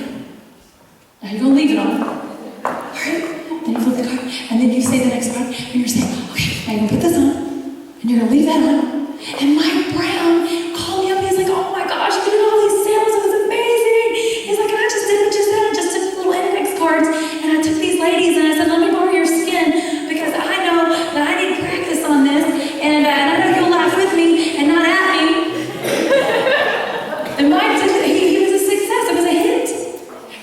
Now you're gonna leave it on. Alright? Then you flip the card, and then you say the next card, and you're saying, okay, now you're gonna put this on, and you're gonna leave that on. And Mike Brown called me up, he's like, oh my gosh, you did all these sales, it was amazing. He's like, and I just did just that, I just took little index cards, and I took these ladies, and I said, let me borrow your skin, because I know that I need practice on this, and I know you'll laugh with me, and not at me. And Mike said, he was a success, it was a hit.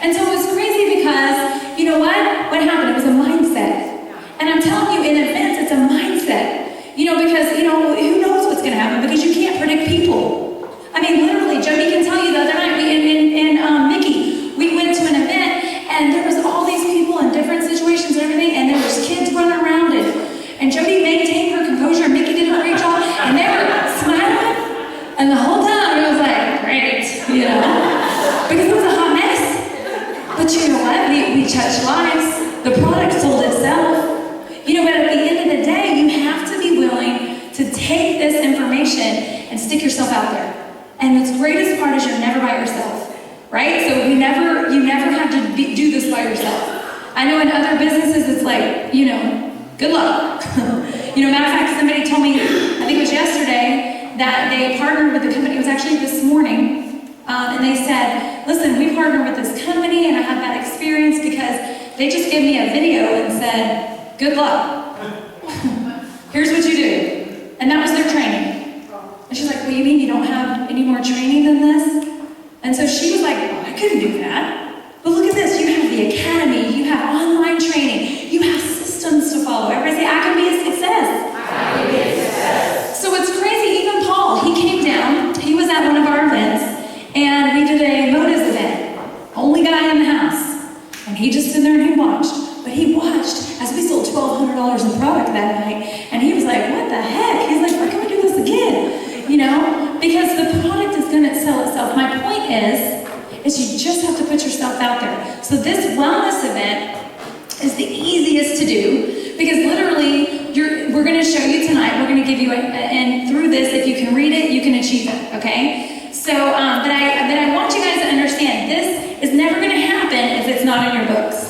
And so it was crazy because, you know what? What happened? It was a mindset. And I'm telling you, in events, it's a mindset. Because, who knows what's going to happen, because you can't predict people. I mean, literally, Jodi can tell you the other night, Mickey, we went to an event, and there was all these people in different situations and everything, and there was kids running around, and Jodi maintained her composure, and Mickey did a great job, and they were smiling, and the whole time it was like, great, because it was a hot mess. But you know what? We touched lives. The product sold itself. But at the end of the day, you have to be willing to take this information and stick yourself out there. And the greatest part is you're never by yourself, right? So you never have to do this by yourself. I know in other businesses, it's like, good luck. Matter of fact, somebody told me, I think it was yesterday, that they partnered with the company. It was actually this morning. And they said, listen, we partnered with this company, and I had that experience because they just gave me a video and said, good luck. Here's what you do. And that was their training. And she's like, well, you mean you don't have any more training than this? And so she was like, well, I couldn't do that. But look at this. You have the academy. You have online training. You have systems to follow. Everybody say, I can be a success. I can be a success. So it's crazy. Even Paul, he came down. He was at one of our events. And we did a Modas event. Only guy in the house. And he just stood there and he watched. But he watched as we sold $1,200 in product that night, and he was like, what the heck? He's like, why can't we do this again? Because the product is going to sell itself. My point is you just have to put yourself out there. So this wellness event is the easiest to do, because literally, we're going to show you tonight, we're going to give you, and through this, if you can read it, you can achieve it, okay? So, but I want you guys to understand, this is never going to happen if it's not in your books.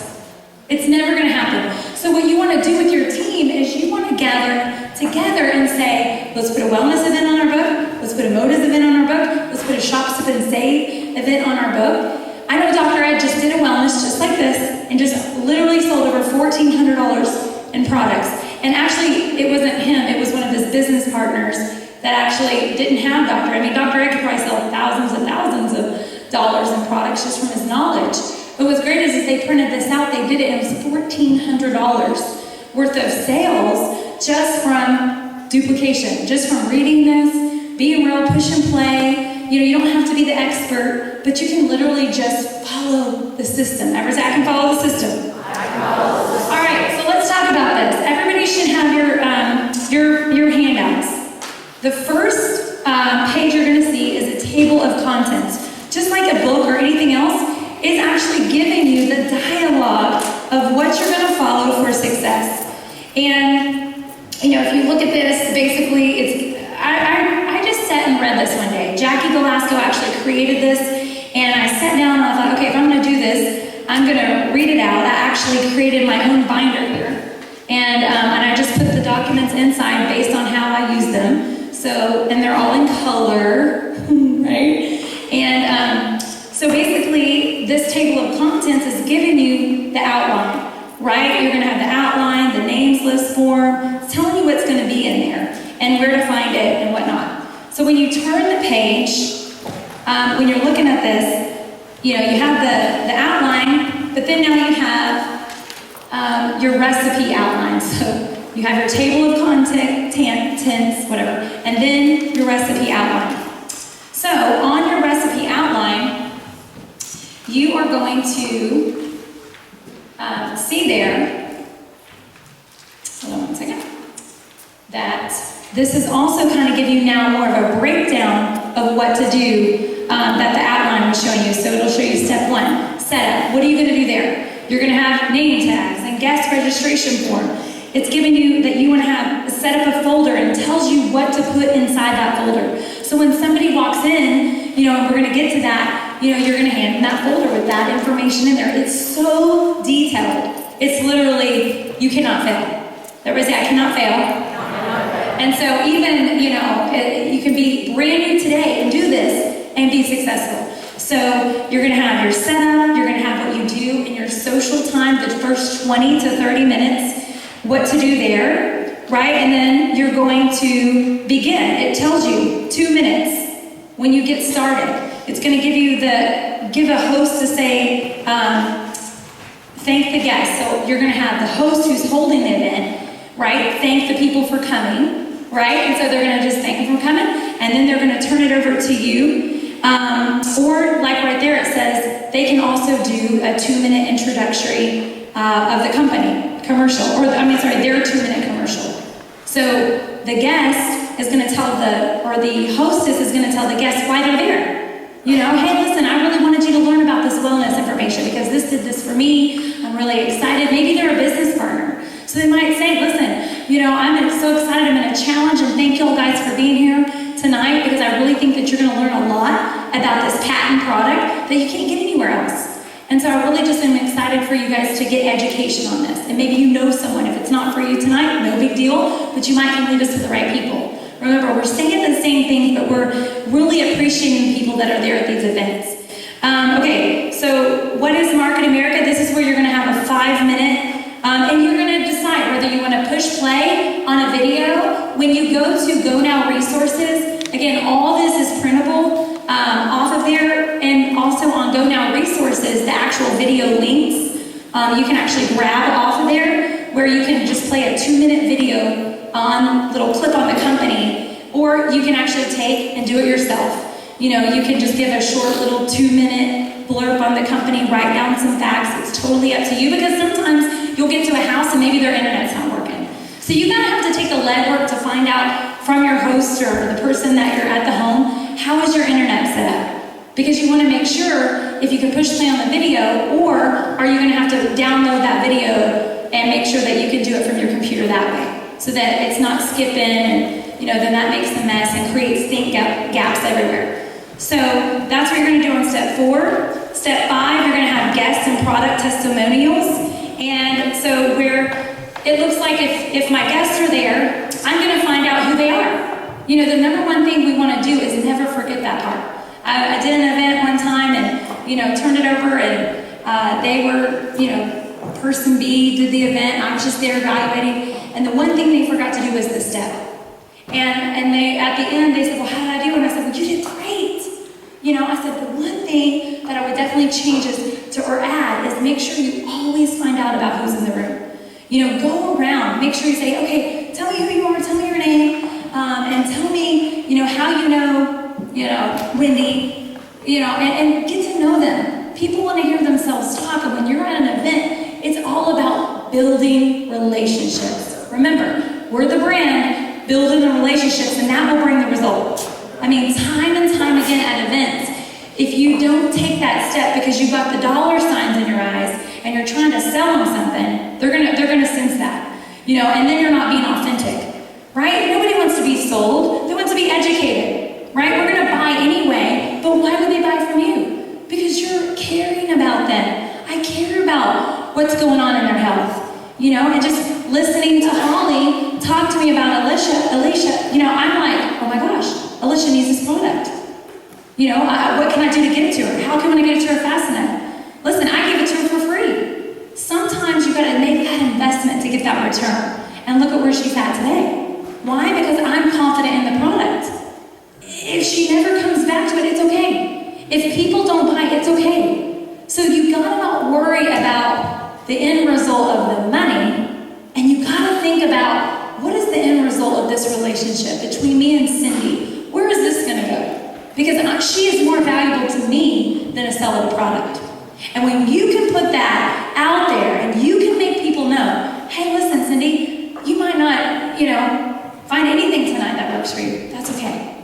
It's never going to happen. So what you want to do with your team is you want to gather together and say, let's put a wellness event on our book, let's put a Modas event on our book, let's put a Shop, Sip, and Save event on our book. I know Dr. Ed just did a wellness just like this and just literally sold over $1,400 in products. And actually, it wasn't him, it was one of his business partners that actually didn't have Dr. Ed. I mean, Dr. Ed could probably sell thousands and thousands of dollars in products just from his knowledge. But what's great is they printed this out, they did it, and it was $1,400 worth of sales just from duplication, just from reading this, being real, push and play. You don't have to be the expert, but you can literally just follow the system. Everybody say, I can follow the system. All right, so let's talk about this. Everybody should have your handouts. The first page you're going to see is a table of contents. Just like a book or anything else, it's actually giving you the dialogue of what you're going to follow for success. And, if you look at this, basically, I just sat and read this one day. Jackie Velasco actually created this, and I sat down and I thought, okay, if I'm going to do this, I'm going to read it out. I actually created my own binder here. And I just put the documents inside based on how I use them. So, and they're all in color, right? And so basically, this table of contents is giving you the outline. right? You're going to have the outline, the names list form. It's telling you what's going to be in there and where to find it and whatnot. So when you turn the page, when you're looking at this, you have the outline, but then now you have your recipe outline. So you have your table of contents, whatever, and then your recipe outline. So on your recipe outline, you are going to see there, hold on one second, that this is also kind of giving you now more of a breakdown of what to do that the outline was showing you. So it'll show you step 1, setup. What are you going to do there? You're going to have name tags and guest registration form. It's giving you that you want to have set up a folder and tells you what to put inside that folder. So when somebody walks in, and we're going to get to that, you're going to hand them that folder with that information in there. It's so detailed. It's literally, you cannot fail. Everybody say, I cannot fail. And so even, you can be brand new today and do this and be successful. So you're going to have your setup, you're going to have what you do in your social time, the first 20 to 30 minutes, what to do there, right? And then you're going to begin. It tells you 2 minutes when you get started. It's going to give a host to say, thank the guest. So you're going to have the host who's holding the event, right? Thank the people for coming, right? And so they're going to just thank them for coming, and then they're going to turn it over to you. Or like right there, it says they can also do a 2-minute introductory of the company commercial, their 2-minute commercial. So the guest is going to tell the hostess is going to tell the guest why they're there. Hey, listen, I really wanted you to learn about this wellness information because this did this for me. I'm really excited. Maybe they're a business partner. So they might say, listen, I'm so excited. I'm going to challenge and thank y'all guys for being here tonight because I really think that you're going to learn a lot about this patent product that you can't get anywhere else. And so I really just am excited for you guys to get education on this. And maybe you know someone. If it's not for you tonight, no big deal, but you might can lead us to the right people. Remember, we're saying the same things, but we're really appreciating the people that are there at these events. Okay, so what is Market America? This is where you're going to have a 5-minute, and you're going to decide whether you want to push play on a video. When you go to Go Now Resources, again, all this is printable off of there, and also on Go Now Resources, the actual video links, you can actually grab off of there, where you can just play a 2-minute video on little clip on the company, or you can actually take and do it yourself. You can just give a short little 2-minute blurb on the company, write down some facts. It's totally up to you because sometimes you'll get to a house and maybe their internet's not working. So you gotta have to take the legwork to find out from your host or the person that you're at the home, how is your internet set up? Because you want to make sure if you can push play on the video, or are you going to have to download that video and make sure that you can do it from your computer that way, so that it's not skipping and then that makes a mess and creates think gaps everywhere. So that's what you're going to do on step 4. Step 5, you're going to have guest and product testimonials. And so where it looks like if my guests are there, I'm going to find out who they are. The number one thing we want to do is never forget that part. I did an event one time and, turned it over and they were, person B did the event. I was just there evaluating. And the one thing they forgot to do was the step. And they, at the end, they said, well, how did I do? And I said, well, you did great. I said, the one thing that I would definitely change or add is make sure you always find out about who's in the room. Go around, make sure you say, okay, tell me who you are, tell me your name, and tell me, how Wendy, and get to know them. People want to hear themselves talk, and when you're at an event, it's all about building relationships. Remember, we're the brand, building the relationships, and that will bring the result. Time and time again at events, if you don't take that step because you've got the dollar signs in your eyes and you're trying to sell them something, they're gonna sense that, and then you're not being authentic, right? Nobody wants to be sold. They want to be educated, right? We're gonna buy anyway, but why would they buy from you? Because you're caring about them. I care about what's going on in their health, and just listening to Holly talk to me about Alisha, I'm like, oh my gosh, Alisha needs this product. What can I do to get it to her? How can I get it to her fast enough? Listen, I give it to her for free. Sometimes you gotta make people don't buy, it's okay. So you gotta not worry about the end result of the money, and you gotta think about what is the end result of this relationship between me and Cindy? Where is this gonna go? Because she is more valuable to me than a sellable product. And when you can put that out there and you can make people know, hey, listen, Cindy, you might not, find anything tonight that works for you. That's okay.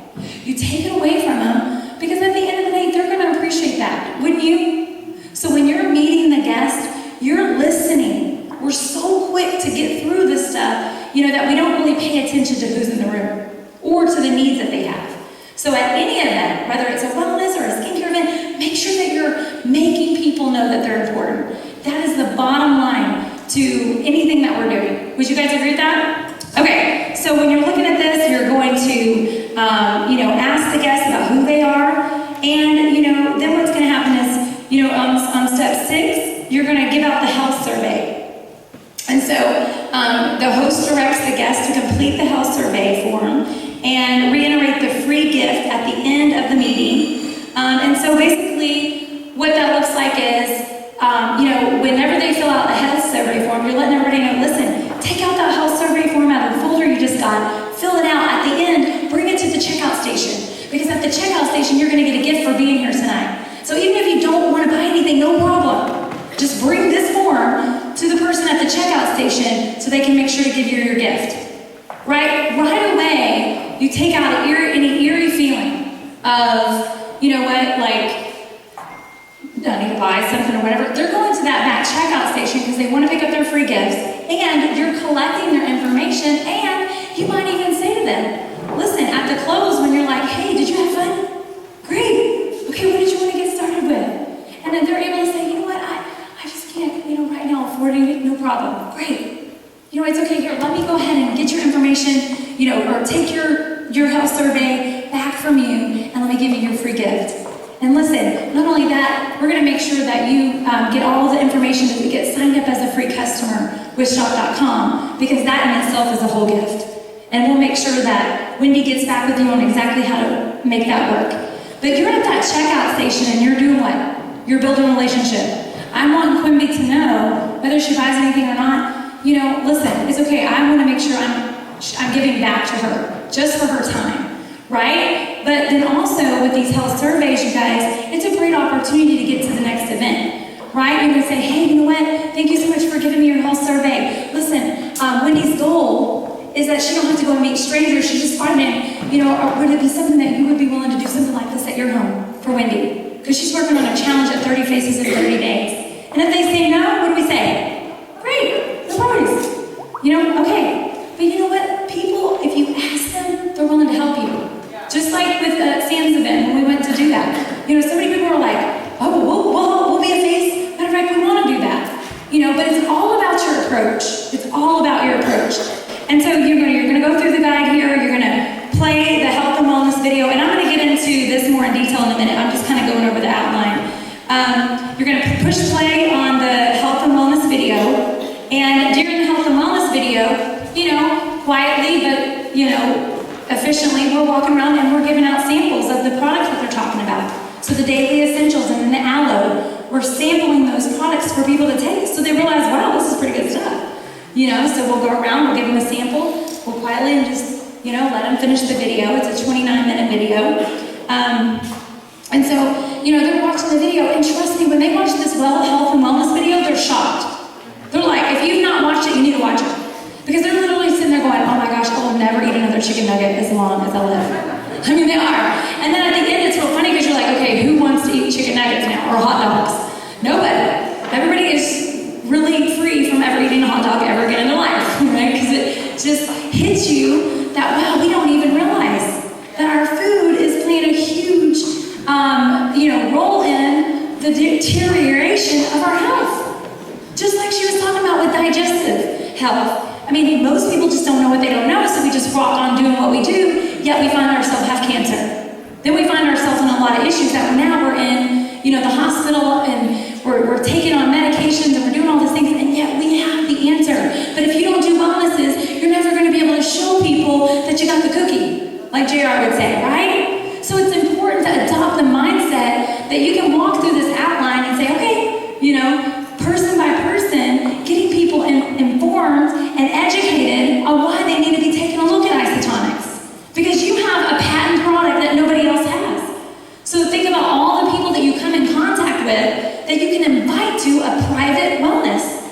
You take it away from them because at the end of the day, they're going to appreciate that, wouldn't you? So when you're meeting the guest, you're listening. We're so quick to get through this stuff, that we don't really pay attention to who's in the room or to the needs that they have. So at any event, whether it's a wellness or a skincare event, make sure that you're making people know that they're important. That is the bottom line to anything that we're doing. Would you guys agree with that? Okay, so when you're looking at this, you're going to, ask the guests about who they are, and, then what's going to happen is, on step 6, you're going to give out the health survey. And so the host directs the guest to complete the health survey form and reiterate the free gift at the end of the meeting. And so basically, what that looks like is, whenever they fill out the health survey form, you're letting everybody know, listen, take out that health survey form out of the folder you just got, fill it out at the end, bring it to the checkout station. Because at the checkout station, you're going to get a gift for being here tonight. So even if you don't want to buy anything, no problem. Just bring this form to the person at the checkout station so they can make sure to give you your gift. Right away, you take out any eerie feeling of, I need to buy something or whatever. They're going to that back checkout station because they want to pick up their free gifts, and you're collecting their information, and you might even say to them, listen, at the close when you're like, hey, did you have fun? Great. Okay, what did you want to get started with? And then they're able to say, you know what, I just can't, right now afford it, no problem. Great. It's okay, here, let me go ahead and get your information, or take your health survey back from you, and let me give you your free gift. And listen, not only that, we're going to make sure that you get all the information that we get signed up as a free customer with shop.com, because that in itself is a whole gift. And we'll make sure that Wendy gets back with you on exactly how to make that work. But you're at that checkout station and you're doing what? You're building a relationship. I want Quimby to know, whether she buys anything or not, listen, it's okay, I want to make sure I'm giving back to her, just for her time, right? But then also with these health surveys, you guys, it's a great opportunity to get to the next event, right? You're going to say, hey, you know what? Thank you so much for giving me your health survey. Listen, Wendy's goal is that she don't have to go and meet strangers. She's just finding, or would it be something that you would be willing to do something like this at your home for Wendy? Because she's working on a challenge at 30 Faces in 30 days. And if they say no, what do we say? Great, no worries. Okay. But you know what? People, if you ask them, they're willing to help you. Just like with Sam's event when we went to do that. So many people were like, oh, we'll be a face. Matter of fact, we want to do that. But it's all about your approach. It's all about your approach. And so you're going to go through the guide here. You're going to play the health and wellness video. And I'm going to get into this more in detail in a minute. I'm just kind of going over the outline. You're going to push play on the health and wellness video. And during the health and wellness video, quietly, but, efficiently, we're walking around and we're giving out samples of the products that they're talking about. So the daily essentials and then the aloe, we're sampling those products for people to taste. So they realize, wow, this is pretty good stuff. So we'll go around, we'll give them a sample, we'll quietly and just, let them finish the video. It's a 29-minute video. And so, they're watching the video, and trust me, when they watch this health and wellness video, they're shocked. They're like, if you've not watched it, you need to watch it. Because they're literally sitting there going, oh my gosh, I will never eat another chicken nugget as long as I live. I mean, they are. And then at the end, it's real funny because you're like, okay, who wants to eat chicken nuggets now? Or hot dogs? Nobody. Everybody is really free from ever eating a hot dog ever again in their life, right? Because it just hits you that, wow, we don't even realize that our food is playing a huge, role in the deterioration of our health. Just like she was talking about with digestive health. I mean, most people just don't know what they don't know, so we just rock on doing what we do, yet we find ourselves have cancer. Then we find ourselves in a lot of issues that now we're in, the hospital, and we're taking on medications, and we're doing all these things, and yet we have the answer. But if you don't do wellnesses, you're never going to be able to show people that you got the cookie, like JR would say, right? So it's important to adopt the mindset that you can with that you can invite to a private wellness,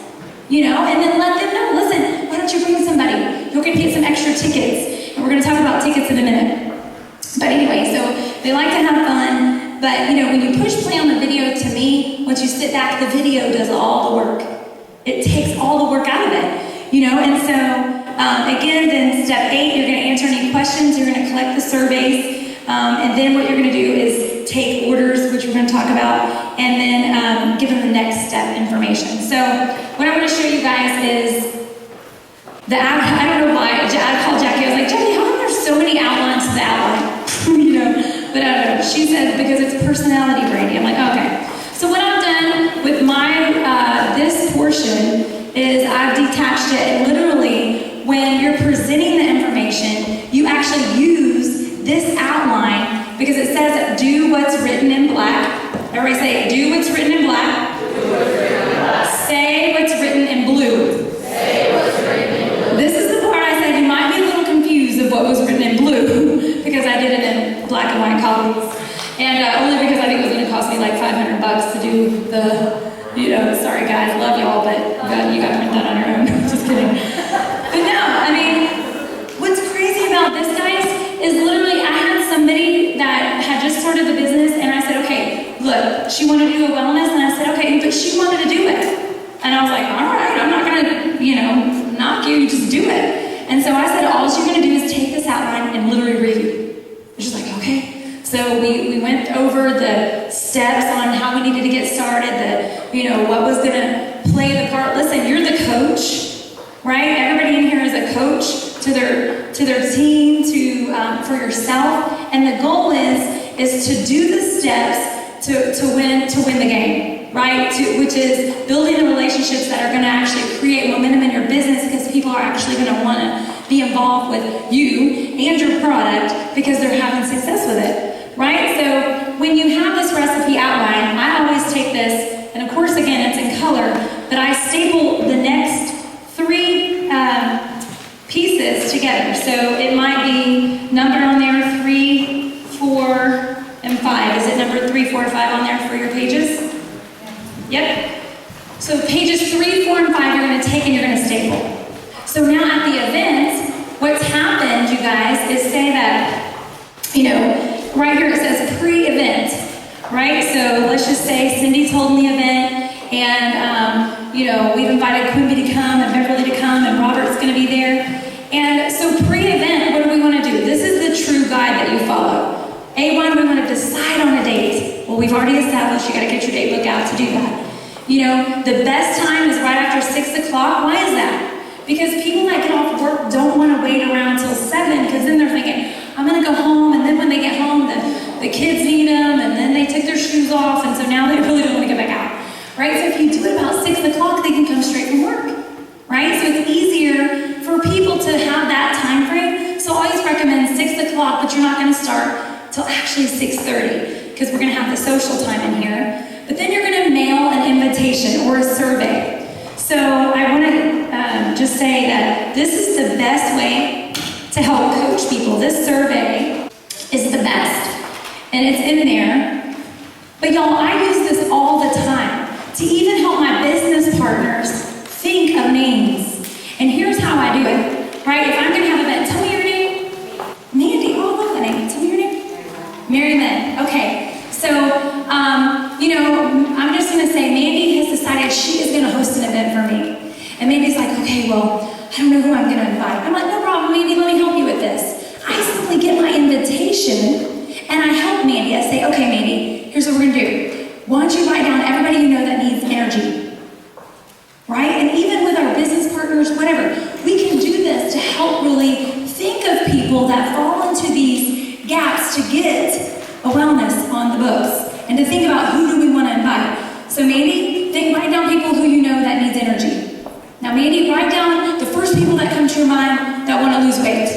and then let them know, listen, why don't you bring somebody? You're going to get some extra tickets, and we're going to talk about tickets in a minute. But anyway, so they like to have fun, but when you push play on the video, to me, once you sit back, the video does all the work. It takes all the work out of it, and so again, then step 8, you're going to answer any questions, you're going to collect the surveys, and then what you're going to do is take orders, which we're going to talk about, and then give them the next step information. So what I'm going to show you guys is the I don't know why, I called Jackie, I was like, Jackie, how come there's so many outlines to the outline? But I don't know. She said, because it's personality, Brandy. I'm like, okay. So what I've done with my, this portion is I've detached it, and literally, when you're presenting the information, you actually use this outline, because it says, do what's written in black. Everybody say, do what's written in black. Say what's written in blue. This is the part I said you might be a little confused of what was written in blue, because I did it in black and white copies. And only because I think it was going to cost me like $500 to do the, sorry guys, love y'all, but you got to print that on your own. Just kidding. But no, I mean, what's crazy about this, guys, is literally I had somebody that had just started the business, and I said, okay, look, she wanted to do a wellness, and I said, okay, but she wanted to do it. And I was like, all right, I'm not going to, knock you, just do it. And so I said, all you're going to do is take this outline and literally read. She's like, okay. So we went over the steps on how we needed to get started, what was going to play the part. Listen, you're the coach, right? Everybody in here is a coach to their team, for yourself. And the goal is to do the steps to win the game, right? Which is building the relationships that are going to actually create momentum in your business, because people are actually going to want to be involved with you and your product because they're having success with it, right? So when you have this recipe outline, I always take this, and of course, again, it's in color, but I staple the next 3 pieces together. So it might be numbered on there 3, 4, and 5. Is it number 3, 4, and 5 on there for your pages? Yep. So pages 3, 4, and 5 you're going to take and you're going to staple. So now at the event, what's happened, you guys, is say that, right here it says pre-event, right? So let's just say Cindy's holding the event, and, we've invited Quimby to come and Beverly to come, and Robert's going to be there. And so pre-event, what do we want to do? This is the true guide that you follow. A1, we want to decide on a date. Well, we've already established you got to get your date book out to do that. The best time is right after 6 o'clock. Why is that? Because people that get off work don't want to wait around till 7, because then they're thinking, I'm going to go home, and then when they get home, the kids need them, and then they took their shoes off, and so now they really don't want to get back out, right? So if you do it about 6 o'clock, they can come straight from work, right? So it's easier for people to have that time frame. So I always recommend 6 o'clock, but you're not going to start till actually 6:30, because we're going to have the social time in here. But then you're going to mail an invitation or a survey. So I want to just say that this is the best way to help coach people. This survey is the best, and it's in there. But y'all, I use this all the time to even help my business partners think of names. And here's how I do it, right? If I'm going to have an event, tell me your name. Mandy. Oh, I love that name. Tell me your name. Mary Lynn. Okay. So, I'm just going to say Mandy has decided she is going to host an event for me. And Mandy's like, okay, well, I don't know who I'm going to invite. I'm like, no problem, Mandy, let me help you with this. I simply get my invitation, and I help Mandy. I say, okay, Mandy, here's what we're going to do. Why don't you write down everybody you know that needs energy? Right? And even with our business partners, whatever, we can do this to help really think of people that fall into these gaps to get a wellness on the books, and to think about who do we want to invite. So Mandy, write down people who you know that needs energy. Now Mandy, write down the first people that come to your mind that want to lose weight.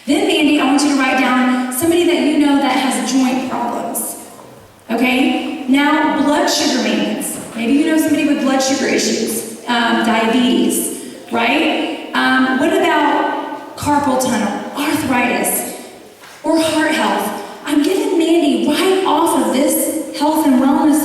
Then Mandy, I want you to write down somebody that you know that has joint problems. Okay? Now blood sugar maintenance. Maybe you know somebody with blood sugar issues, diabetes, right? What about carpal tunnel, arthritis, or heart health? I'm giving Mandy right off of this health and wellness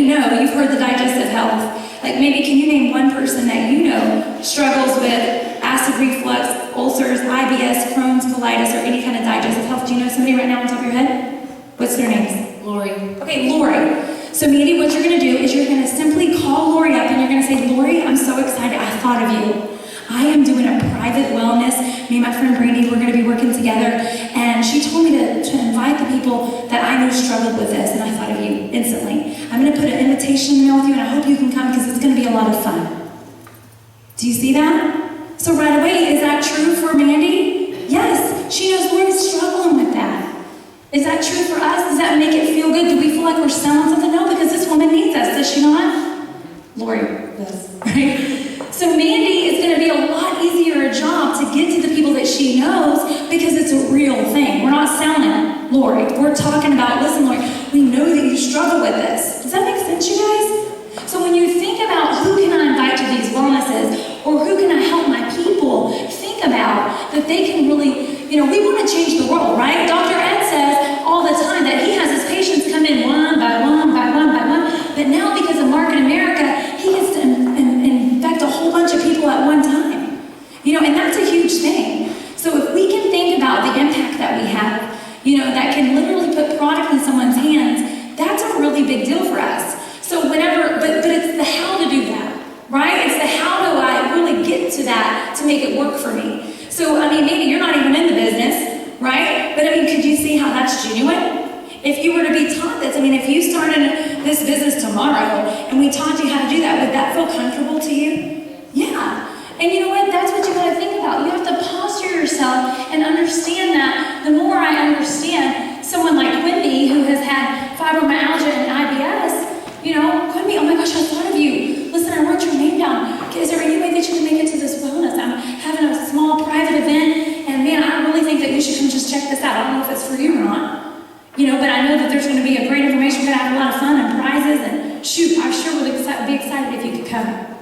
you know, you've heard the digestive health. Like maybe can you name one person that you know struggles with acid reflux, ulcers, IBS, Crohn's, colitis, or any kind of digestive health? Do you know somebody right now on top of your head? What's their names?
Lori.
Okay, Lori. So Mandy, what you're gonna do is you're gonna simply call Lori up and you're gonna say, Lori, I'm so excited, I thought of you. I am doing a private wellness. Me and my friend Brandy, we're gonna be working together. And she told me to invite the people that I know struggled with this, and I thought of you instantly. I'm gonna put an invitation in the mail with you, and I hope you can come because it's gonna be a lot of fun. Do you see that? So right away, is that true for Mandy? Yes, she knows Lori's struggling with that. Is that true for us? Does that make it feel good? Do we feel like we're selling something? No, because this woman needs us, does she not? Lori does, right? So Mandy is going to be a lot easier a job to get to the people that she knows because it's a real thing. We're not selling Lori. We're talking about, listen, Lori, we know that you struggle with this. Does that make sense, you guys? So when you think about who can I invite to these wellnesses or who can I help my people, think about that they can really, we want to change the world, right? Dr. Ed says all the time that he has his patients come in one by one by one by one, but now because of Market America, he gets to infect a whole bunch of people at one time. And that's a huge thing. So if we can think about the impact that we have, that can literally put product in someone's hands, that's a really big deal for us. So whenever, but it's the how to do that, right? It's the how do I really get to that to make it work for me. So, maybe you're not even in the business, right? But could you see how that's genuine? If you were to be taught this, if you started this business tomorrow and we taught you how to do that, would that feel comfortable to you? Yeah. And you know what? That's what you got to think about. You have to posture yourself and understand that the more I understand someone like Quimby who has had fibromyalgia and IBS, Quimby, oh my gosh, I thought of you. Listen, I wrote your name down. Is there any way that you can make it to this wellness? I'm having a small private event, and man, I really think that you should come just check this out. I don't know if it's for you or not. But I know that there's going to be a great information. We're going to have a lot of fun and prizes, and shoot, I sure would be excited if you could come.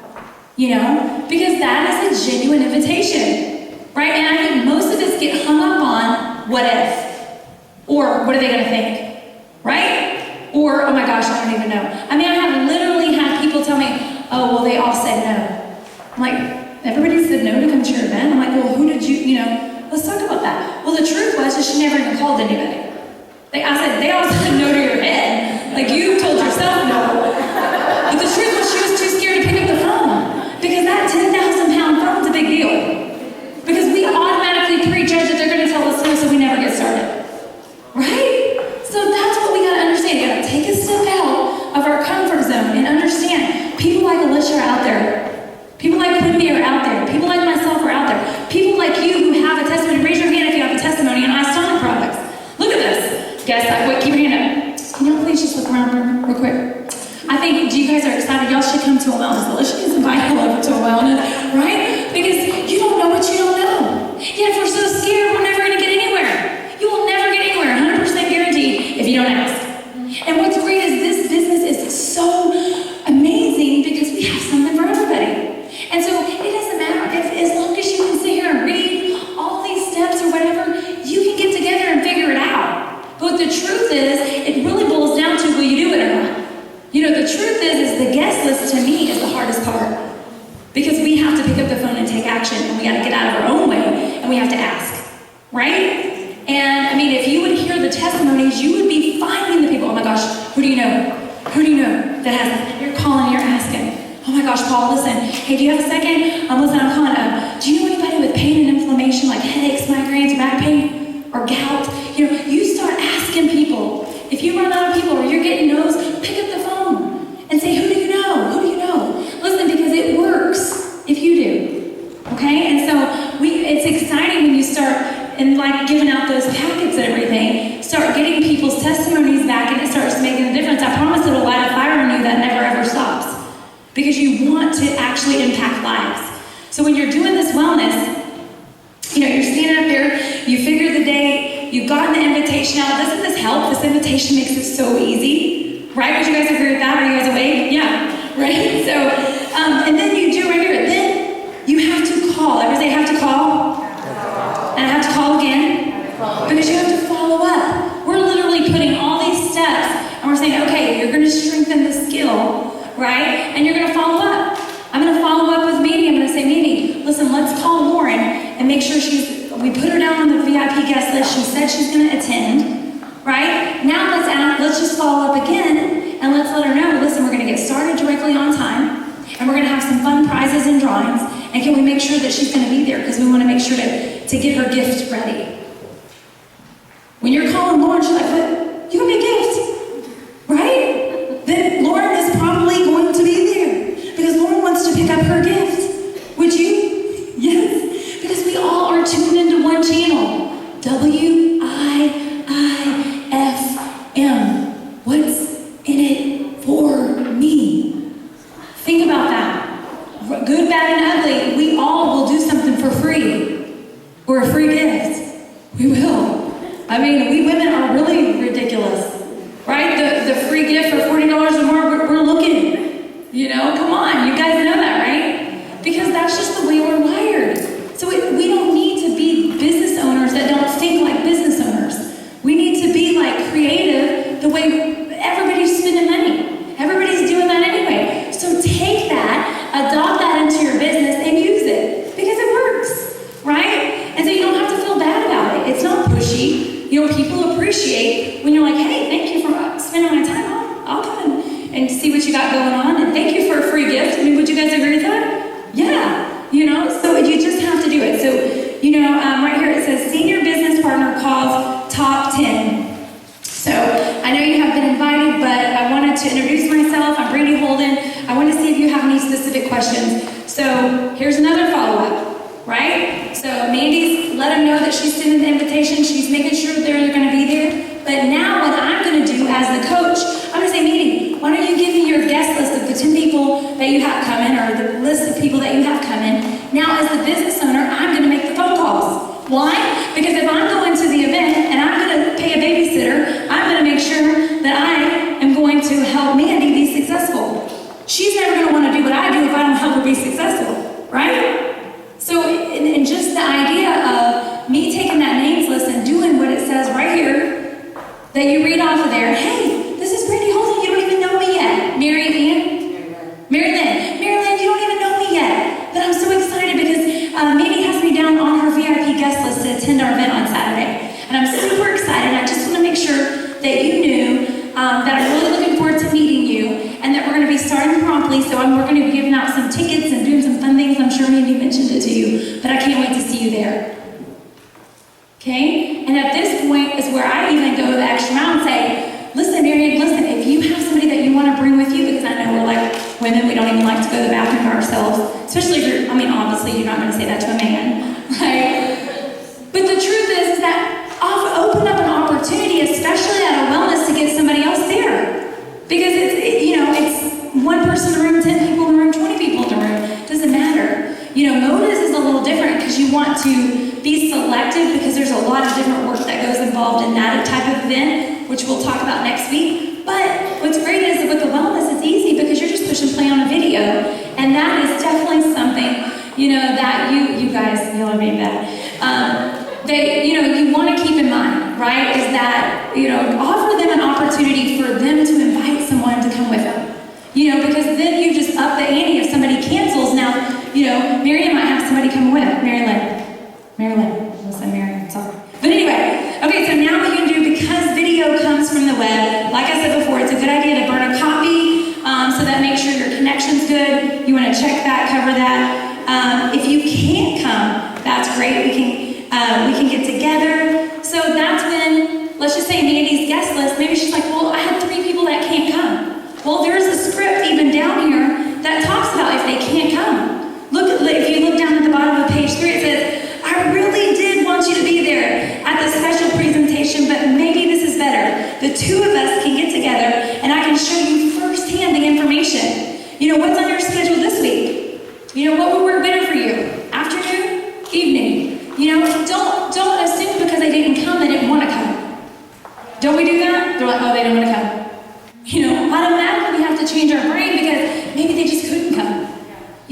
Because that is a genuine invitation, right? And I think most of us get hung up on what if, or what are they going to think, right? Or, oh my gosh, I don't even know. I have literally had people tell me, oh, well, they all said no. I'm like, everybody said no to come to your event? I'm like, well, who did you, let's talk about that. Well, the truth was that she never even called anybody. They all said no to your head. Like you told yourself no. But the truth was she was too scared to pick up the phone. Because that 10,000-pound phone's a big deal. Because we automatically prejudge that they're going to tell us no, so we never get started. Right? So that's what we got to understand. We got to take a step out of our comfort zone and understand people like Alisha are out there. People like Quimby are out there. People like myself are out there. People like you who have a testimony. Raise your hand if you have a testimony on iStomach products. Look at this. Guess wait, keep your hand up. Can y'all please just look around real quick? I think you guys are excited. Y'all should come to a wellness. Alisha needs to invite y'all over to a wellness, right? Because you don't know what you don't know. Yet if we're so scared, we're never going to get anywhere. You will never get anywhere, 100% guaranteed, if you don't ask. And what's great is this business is so amazing because we have something for everybody. And so it doesn't matter if, as long as you can sit here and read all these steps or whatever, you can get together and figure it out. But the truth is, it really boils down to will you do it or not? The truth is the guest list to me is the hardest part. Because we have to pick up the phone and take action, and we got to get out of our own way, and we have to ask. Right? And if you would hear the testimonies, you would be finding the people. Oh my gosh, who do you know? Who do you know that has that? You're calling, you're asking. Oh my gosh, Paul, listen. Hey, do you have a second? Listen, I'm calling up. Do you know anybody with pain and inflammation, like headaches, migraines, back pain, or gout? You start asking people. If you run out of people or you're getting no's, pick up the phone and say, who do you know? Who do you know? Listen, because it works if you do. Okay? And so it's exciting when you start and giving out those packets and everything, start getting people's testimonies back, and it starts making a difference. I promise it'll light a fire in you that never ever stops. Because you want to actually impact lives. So when you're doing this wellness, you're standing up there, you figure the date, you've gotten the invitation out. Doesn't this help? This invitation makes it so easy. Right? Would you guys agree with that? Are you guys awake? Yeah. Right? So, and then you do right here. Then you have to call. Everybody say, have to call? And I have to call again? Because you have to follow up. We're literally putting all these steps, and we're saying, okay, you're going to strengthen the skill right? And you're going to follow up. I'm going to follow up with Mandy. I'm going to say, Mandy, listen, let's call Lauren and make sure we put her down on the VIP guest list. She said she's going to attend, right? Now let's just follow up again and let's let her know, listen, we're going to get started directly on time and we're going to have some fun prizes and drawings. And can we make sure that she's going to be there because we want to make sure to get her gift ready. When you're calling Lauren, she's like, what? You got me a gift, right? Then Lauren is probably going to be there because Lauren wants to pick up her gift. Would you? Yes. Because we all are tuned into one channel. WIIFM. What's in it for me? Think about that. Good, bad, and ugly, we all will do something for free. Or a free gift. We will. I mean, we women are really ridiculous, right? The free gift for $40 or more, we're looking. You know, come on, you guys know that, right? Because that's just the way we're wired. So we don't need to be business owners that don't think like business owners. We need to be like creative the way everybody's spending money. Everybody's doing that anyway. So take that, adopt that into your business, and use it because it works, right? And so you don't have to feel bad about it. It's not pushy. You know, people appreciate when you're like, hey, thank you for spending my time. I'll come and see what you got going on. And thank you for a free gift. I mean, would you guys agree with that? Yeah. You know, so you just have to do it. So, you know, right here it says, senior business partner calls top 10. So I know you have been invited, but I wanted to introduce myself. I'm Brandy Holden. I want to see if you have any specific questions. So here's another follow-up, right? So Mandy's let them know that she's sending the invitation. She's making sure they're going to be there. But now what I'm going to do as the coach, I'm going to say, Mandy, why don't you give me your guest list of the 10 people that you have coming or the list of people that you have coming. Now as the business owner, I'm going to make the phone calls. Why? Because if I'm going to the event and I'm going to pay a babysitter, I'm going to make sure that I am going to help Mandy be successful. She's never going to want to do what I do if I don't help her be successful, right? So, and just the idea of me taking that names list and doing what it says right here, that you read off of there, hey, this is Brandy Holden, you don't even know me yet. Mary Lynn, you don't even know me yet. But I'm so excited because Mandy has me down on her VIP guest list to attend our event on Saturday. And I'm super excited. I just want to make sure that you knew that I'm really looking forward to meeting you and that we're going to be starting promptly. So we're going to be giving out some tickets and doing some fun things. I'm sure Mandy mentioned it to you, but I can't wait to see you there. Okay? And at this point is where I even go the extra mile and say, listen, Marian, listen, if you have somebody that you want to bring with you, because I know we're like women, we don't even like to go to the bathroom by ourselves, especially if you're, I mean, obviously you're not going to say that to a man, right? But the truth is that open up an opportunity, especially at a wellness, to get somebody else there. Because it's one person in the room, 10 people in the room, 20 people in the room, it doesn't matter. You know, Modas is a little different because you want to be selective because there's a lot of different work that goes involved in that type of event, which we'll talk about next week. But what's great is that with the wellness, it's easy because you're just pushing play on a video. And that is definitely something, that you guys, you'll be bad, that, you want to keep in mind, right? Is that, offer them an opportunity for them to invite someone to come with them. Because then you just up the ante if somebody cancels. Now, Marian might have somebody come with. Marilyn. Listen, Marian, sorry. But anyway, okay, so now what you can do, because video comes from the web, like I said before, it's a good idea to burn a copy so that makes sure your connection's good. You want to check that, cover that. If you can't come, that's great. We can get together. So that's when, let's just say Mandy's guest list, maybe she's like, well, I had 3 people that can't come. Well, there's a script even down here that talks about if they can't come. If you look down at the bottom of page 3, it says, I really did want you to be there at the special presentation, but maybe this is better. The 2 of us can get together and I can show you firsthand the information. What's on your schedule this week? What would work better for you? Afternoon? Evening? Don't assume because they didn't come, they didn't want to come. Don't we do that? They're like, oh, they don't want to come. Automatically we have to change our brain because maybe they just couldn't come.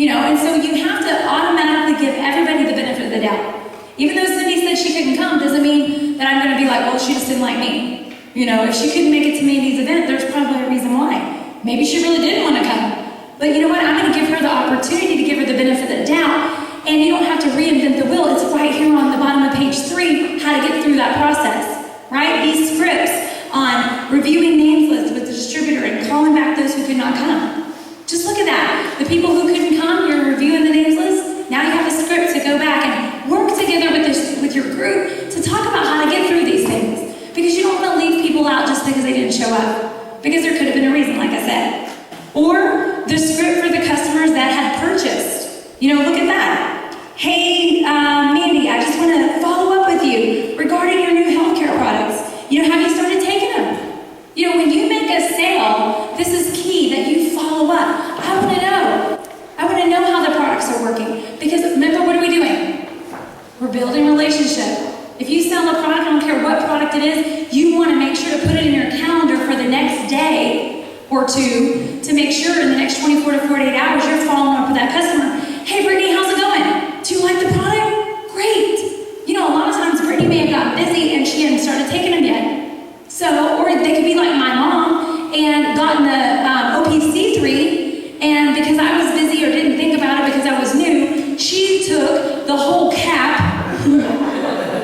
And so you have to automatically give everybody the benefit of the doubt. Even though Cindy said she couldn't come, doesn't mean that I'm going to be like, well, she just didn't like me. If she couldn't make it to Mandy's event, there's probably a reason why. Maybe she really didn't want to come. But you know what? I'm going to give her the opportunity to give her the benefit of the doubt. And you don't have to reinvent the wheel. It's right here on the bottom of page 3, how to get through that process, right? These scripts on reviewing names lists with the distributor and calling back those who could not come. Just look at that. The people who couldn't come, you're reviewing the names list. Now you have a script to go back and work together with your group to talk about how to get through these things. Because you don't want to leave people out just because they didn't show up. Because there could have been a reason, like I said. Or the script for the customers that had purchased. You know, look at that. Hey, Mandy, I just want to follow up with you regarding your new healthcare products. You know, have you started taking them? You know, when you make a sale, this is key that you follow up. I want to know. I want to know how the products are working. Because remember, what are we doing? We're building relationship. If you sell a product, I don't care what product it is, you want to make sure to put it in your calendar for the next day or two to make sure in the next 24 to 48 hours you're following up with that customer. Hey, Brittany, how's it going? Do you like the product? Great. You know, a lot of times Brittany may have gotten busy and she hadn't started taking them yet. So, or they could be like my mom and gotten the OPC3, and because I was busy or didn't think about it because I was new, she took the whole cap.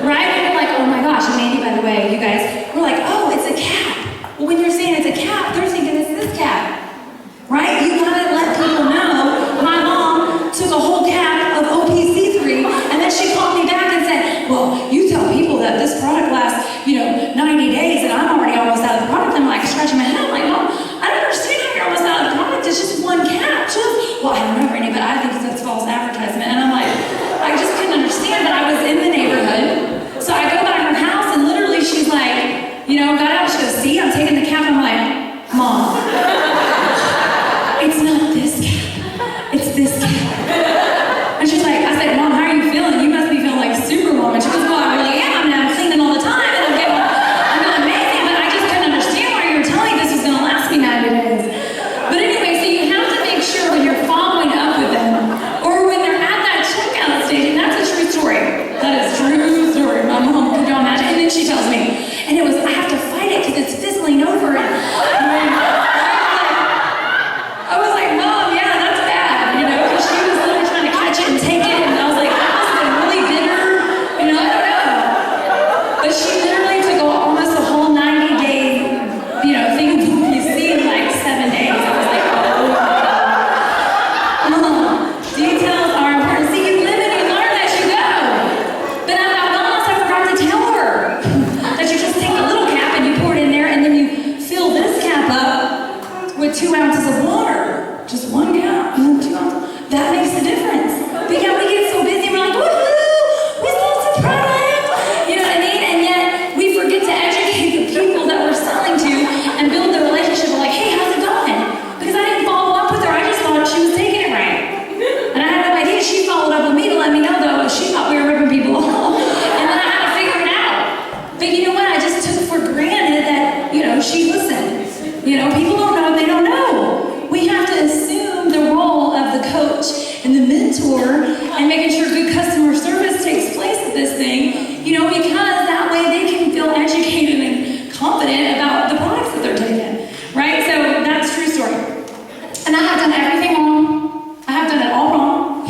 Right? And we're like, oh my gosh, and Mandy, by the way, you guys, we're like, oh, it's a cap. Well, when you're saying it's a cap, they're thinking it's this cap. Right? You gotta let people know. My mom took a whole cap of OPC3, and then she called me back and said, well, you tell people that this product lasts, 90 days, and I'm already almost out of the product. I'm like scratching my head. I'm like, Mom, I don't understand how you're almost out of the product. It's just one cap. Well, I don't know, Brandy, but I think it's false advertisement. And I'm like, I just couldn't understand, but I was in the neighborhood. So I go by her house, and literally she's like, got out, she goes, see, I'm taking the cap. I'm like, Mom, it's not this cap, it's this cap. And she's like, I said, Mom, how are you feeling? You must be feeling like Superwoman. She goes, well, I really am. I mean, I'm cleaning all the time, and I'm feeling amazing, but I just couldn't understand why you were telling me this was going to last me 90 days. But anyway, so you have to make sure when you're following up with them, or when they're at that checkout stage, and that's a true story. That is true story. My mom, could y'all imagine? And then she tells me, and it was, I have to fight it because it's fizzling over. And I was like, Mom, yeah, that's bad, because she was literally trying to catch it and take it, and I was like, that must have been really bitter, I don't know. But she literally took almost a whole 90-day, thing of PPC in like 7 days. I was like, oh, Mom, details are important. See, you live and you learn as you go. But I thought, well, unless I forgot to tell her that you just take a little cap and you pour it in there, and then you fill this cap up with 2 ounces of water. Just 1 cap and then 2 ounces. That makes the difference. Because we get so busy, we're like, woohoo, we sold some product. You know what I mean? And yet we forget to educate the people that we're selling to and build the relationship of like, hey, how's it going? Because I didn't follow up with her. I just thought she was taking it right. And I had no idea. She followed up with me to let me know, though. She thought we were ripping people off. And then I had to figure it out. But you know what? I just took for granted that, she listened. People don't know if they don't know. We have to assume the role of the coach and the mentor and making sure good customer service takes place at this thing, because that way they can feel educated and confident about the products that they're taking, right? So that's a true story. And I have done everything wrong. I have done it all wrong,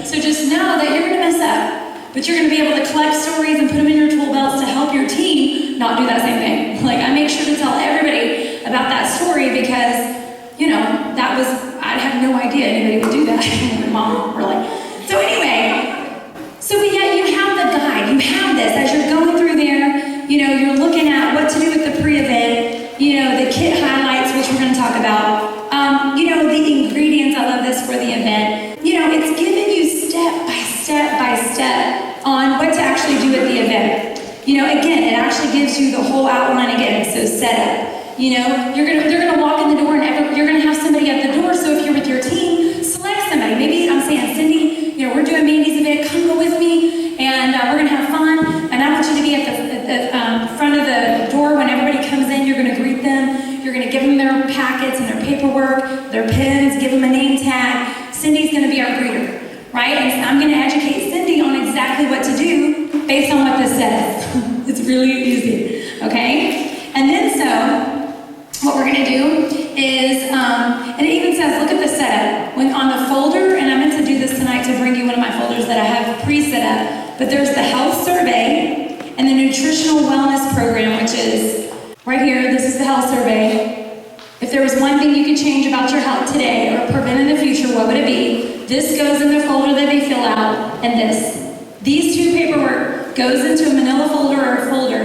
So just know that you're going to mess up, but you're going to be able to collect stories and put them in your tool belts to help your team not do that same thing. Like, I make sure to tell everybody about that story because, I had no idea anybody would do that. Mom, really. So anyway, but yet you have the guide, you have this as you're going through there, you're looking at what to do with the pre-event, the kit highlights, which we're going to talk about, the ingredients, I love this for the event. It's giving you step by step on what to actually do at the event. Again, it actually gives you the whole outline again, so setup. They're gonna walk in the door and you're gonna have somebody at the door, so if you're with your team, select somebody. Maybe I'm saying, Cindy, we're doing Mandy's event, come go with me, and we're gonna have fun, and I want you to be at the front of the door when everybody comes in. You're gonna greet them, you're gonna give them their packets and their paperwork, their pens, give them a name tag. Cindy's gonna be our greeter, right? And I'm gonna educate Cindy on exactly what to do based on what this says. It's really easy, okay? And then what we're gonna do is on the folder, and I meant to do this tonight to bring you one of my folders that I have pre-set up, but there's the health survey and the nutritional wellness program, which is right here. This is the health survey. If there was one thing you could change about your health today or prevent in the future, what would it be? This goes in the folder that they fill out, and these two paperwork goes into a manila folder or a folder,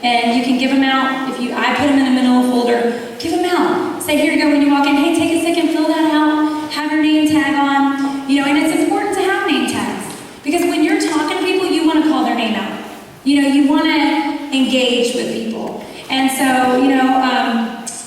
and you can give them out. I put them in a manila folder, give them out. Say, here you go, when you walk in, hey, take a second, fill that out, have your name tag on, and it's important to have name tags, because when you're talking to people, you want to call their name out. You want to engage with people. And so,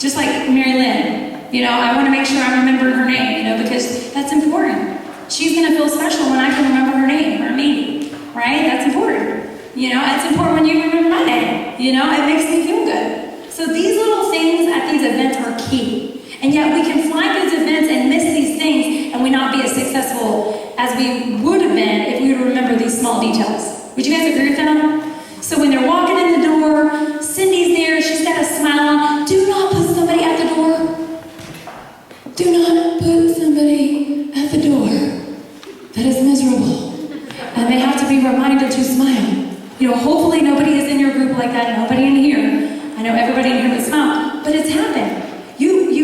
just like Mary Lynn, I want to make sure I remember her name, because that's important. She's going to feel special when I can remember her name, or me, right? That's important. It's important when you remember my name. It makes me feel good. So these little things at these events are key. And yet we can fly these events and miss these things, and we not be as successful as we would have been if we would remember these small details. Would you guys agree with that? So when they're walking in the door, Cindy's there, she's got a smile on. Do not put somebody at the door. Do not put somebody at the door that is miserable. And they have to be reminded to smile. Hopefully nobody is in your group like that, nobody in here. I know everybody in here would smile, but it's happened.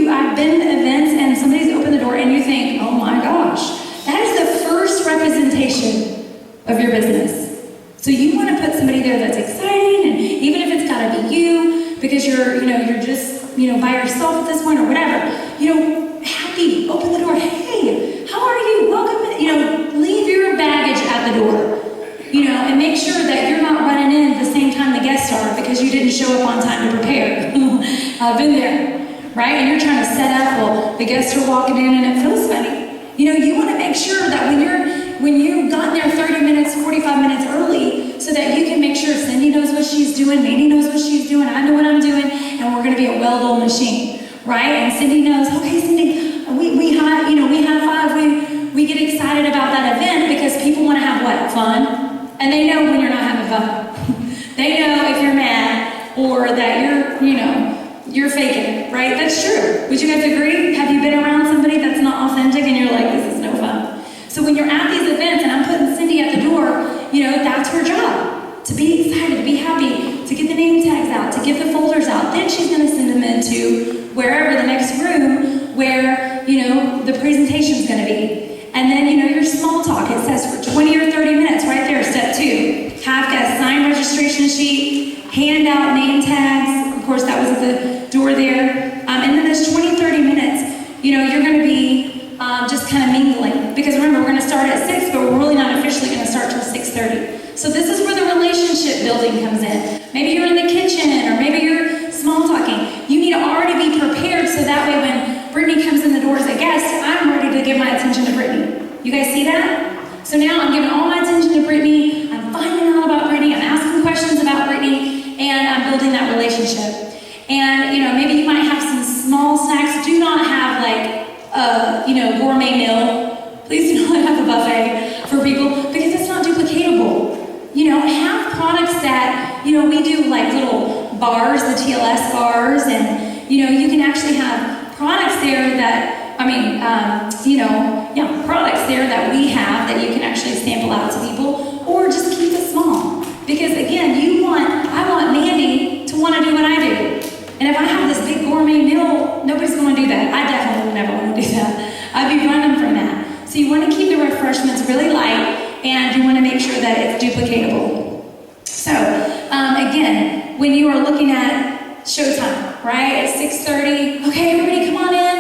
I've been to events and somebody's opened the door and you think, oh my gosh, that is the first representation of your business. So you want to put somebody there that's exciting, and even if it's got to be you, because you're just, by yourself at this point or whatever, happy, open the door, hey, how are you? Welcome, leave your baggage at the door, and make sure that you're not running in at the same time the guests are because you didn't show up on time to prepare. I've been there, right? And you're trying to set up, well, the guests are walking in and it feels funny. You want to make sure that when you've gotten there 30 minutes, 45 minutes early, so that you can make sure Cindy knows what she's doing, Mandy knows what she's doing, I know what I'm doing, and we're going to be a well-oiled machine, right? And Cindy knows, okay, Cindy, we high five, we get excited about that event because people want to have what? Fun. And they know when you're not having fun. They know if you're mad or that you're faking it, right? That's true. Would you guys agree? Have you been around somebody that's not authentic and you're like, this is no fun? So when you're at these events and I'm putting Cindy at the door, that's her job. To be excited, to be happy, to get the name tags out, to give the folders out. Then she's going to send them into wherever the next room where, the presentation's going to be. And then, your small talk, it says for 20 or 30 minutes, right there, step 2. Have a signed registration sheet, hand out name tags. Of course, that was at the door there. And then there's 20, 30 minutes, you're going to be just kind of mingling. Because remember, we're going to start at 6, but we're really not officially going to start till 6:30. So this is where the relationship building comes in. Maybe you're in the kitchen, or maybe you're small talking. You need to already be prepared so that way when Brittany comes in the door as a guest, I'm ready to give my attention to Brittany. You guys see that? So now I'm giving all my attention to Brittany, I'm finding out about Brittany, I'm asking questions about Brittany, and I'm building that relationship. And, maybe you might have some small snacks. Do not have a, gourmet meal. Please do not have a buffet for people because it's not duplicatable. Have products that, we do like little bars, the TLS bars, and, you can actually have products there that, products there that we have that you can actually sample out to people, or just keep it small. Because again, I want Mandy to want to do what I do. And if I have this big gourmet meal, nobody's going to do that. I definitely would never want to do that. I'd be running from that. So you want to keep the refreshments really light, and you want to make sure that it's duplicatable. So, again, when you are looking at showtime, right, at 6:30, okay, everybody come on in.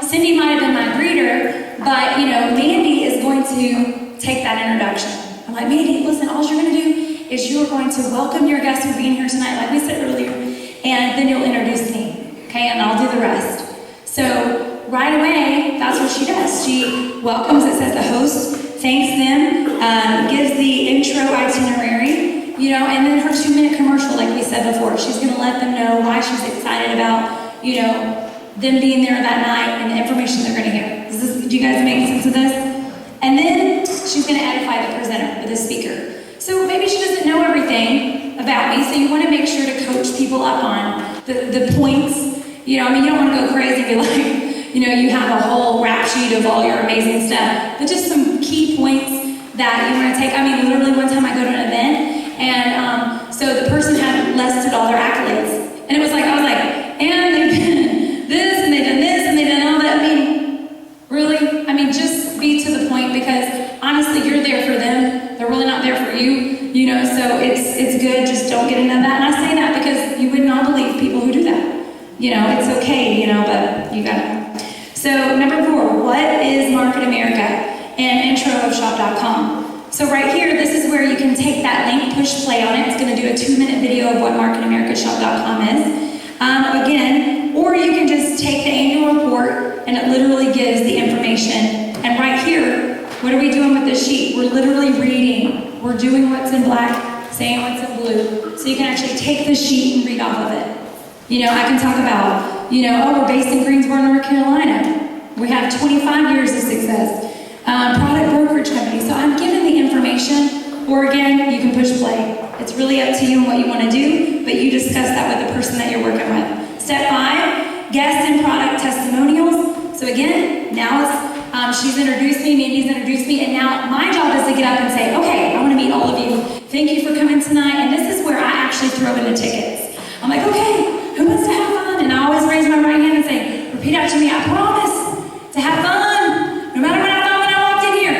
Cindy might have been my greeter, but, Mandy is going to take that introduction. I'm like, Mandy, listen, all you're going to do is you're going to welcome your guests for being here tonight, like we said earlier, and then you'll introduce me, okay, and I'll do the rest. So right away, that's what she does. She welcomes, it says the host, thanks them, gives the intro itinerary, and then her 2-minute commercial, like we said before. She's going to let them know why she's excited about, them being there that night and the information they're going to hear. Do you guys make sense of this? And then she's going to edify the presenter or the speaker. So maybe she doesn't know everything about me, so you want to make sure to coach people up on the points. You don't want to go crazy and be like, you have a whole rap sheet of all your amazing stuff, but just some key points that you want to take. I mean, literally one time I go to an event, and so the person had listed all their accolades, and it was like, I was like, and they've done this, and they've done this, and they've done all that. I mean, really? I mean, just be to the point, because honestly, you're there for them. They're really not there for you, so it's good. Just don't get into that. And I say that because you would not believe people who do that. It's okay, but you gotta know. So number 4, what is Market America? And intro of shop.com. So right here, this is where you can take that link, push play on it. It's gonna do a 2-minute video of what marketamerica.shop.com is. Again, or you can just take the annual report and it literally gives the information. And right here, what are we doing with this sheet? We're literally reading. We're doing what's in black, saying what's in blue. So you can actually take the sheet and read off of it. I can talk about, we're based in Greensboro, North Carolina. We have 25 years of success. Product brokerage company. So I'm giving the information, or again, you can push play. It's really up to you and what you want to do, but you discuss that with the person that you're working with. Step 5, guest and product testimonials. So again, now it's, she's introduced me, Mandy's introduced me, and now my job is to get up and say, okay, I want to meet all of you. Thank you for coming tonight. And this is where I actually throw in the tickets. I'm like, okay, who wants to have fun? And I always raise my right hand and say, repeat after me, I promise to have fun, no matter what I thought when I walked in here.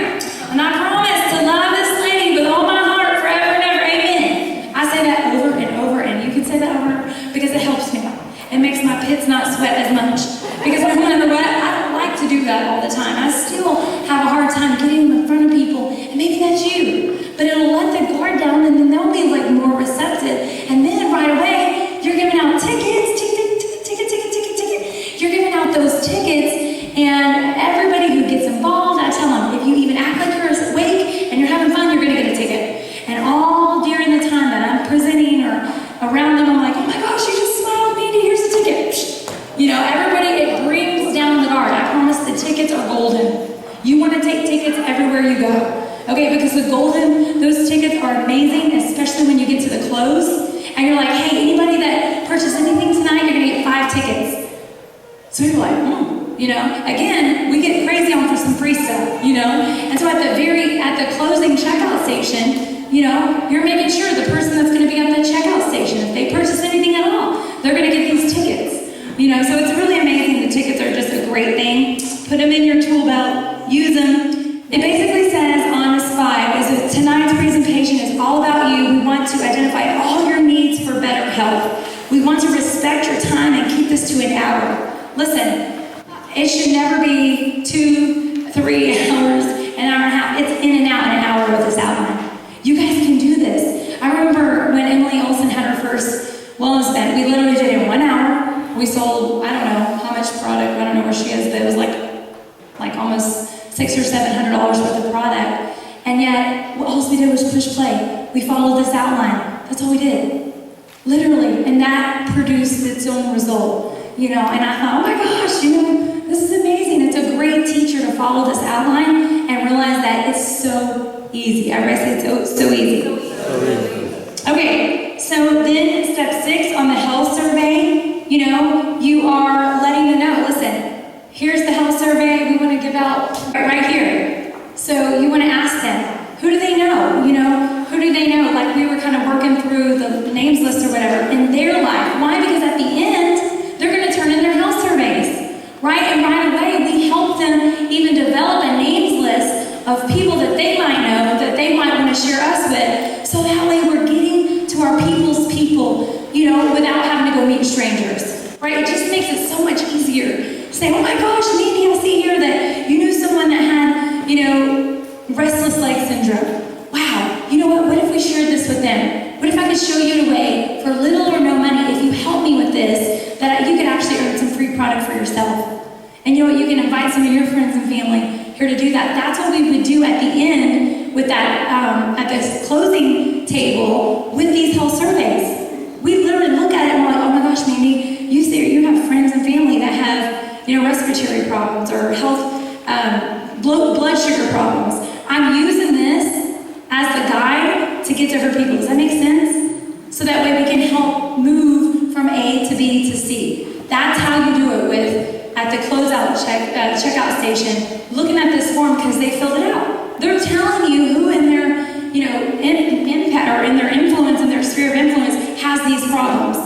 And I promise to love this lady with all my heart forever and ever, amen. I say that over and over, and you can say that over because it helps me. It makes my pits not sweat as much. Because no matter what, I don't like to do that all the time. I still have a hard time getting in front of people, and maybe that's you. But it'll let the guard down, and then they'll be like more receptive. And then right away, you're giving out tickets, ticket. You're giving out those tickets, and everybody who gets involved, I tell them, if you even act like you're awake and you're having fun, you're going to get a ticket. And all during the time that I'm presenting or around them, I'm like, oh my gosh, you just smiled, Mandy, here's a ticket. Everybody, it brings down the guard. I promise the tickets are golden. You want to take tickets everywhere you go. Okay, because with golden, those tickets are amazing, especially when you get to the close. And you're like, hey, anybody that purchased anything tonight, you're going to get 5 tickets. So you're like, again, we get crazy on for some free stuff, And so at the closing checkout station, you're making sure the person that's going to be at the checkout station, if they purchase anything at all, they're going to get these tickets. So it's really amazing. The tickets are just a great thing. Put them in your tool belt, use them. It basically says on this 5 is that tonight's presentation is all about you. We want to identify all your needs for better health. We want to respect your time and keep this to an hour. Listen, it should never be 2, 3 hours, an hour and a half. It's in and out in an hour with this outline. You guys can do this. I remember when Emily Olson had her first wellness event, we literally did it in 1 hour. We sold, I don't know how much product, I don't know where she is, but it was like almost $600 or $700 worth of product. And yet, all we did was push play. We followed this outline. That's all we did. Literally. And that produced its own result. And I thought, oh my gosh, this is amazing. It's a great teacher to follow this outline and realize that it's so easy. Everybody say it's so easy. Okay, so then step 6 on the health survey, you are letting them know, listen, here's the health survey we want to give out right here. So you want to ask them, who do they know? Who do they know? Like we were kind of working through the names list or whatever in their life. Why? Because at the end, they're going to turn in their health surveys, right? And right away, we help them even develop a names list of people that they might know, that they might want to share us with. So that way we're getting to our people's people, without having to go meet strangers, right? It just makes it so much easier to say, oh my gosh, Mandy, I see here that you knew someone that had, restless leg syndrome. Wow, what if we shared this with them? What if I could show you a way for little or no money, if you help me with this, that you could actually earn some free product for yourself? And you can invite some of your friends and family here to do that. That's what we would do at the end with that, at this closing table with these health surveys. We literally look at it and we're like, oh my gosh, Mandy, you have friends and family that have, respiratory problems or health, blood sugar problems. I'm using this as the guide to get to her people. Does that make sense? So that way we can help move from A to B to C. That's how you do it with at the checkout station looking at this form because they filled it out. They're telling you who in their, impact or in their influence, in their sphere of influence, has these problems.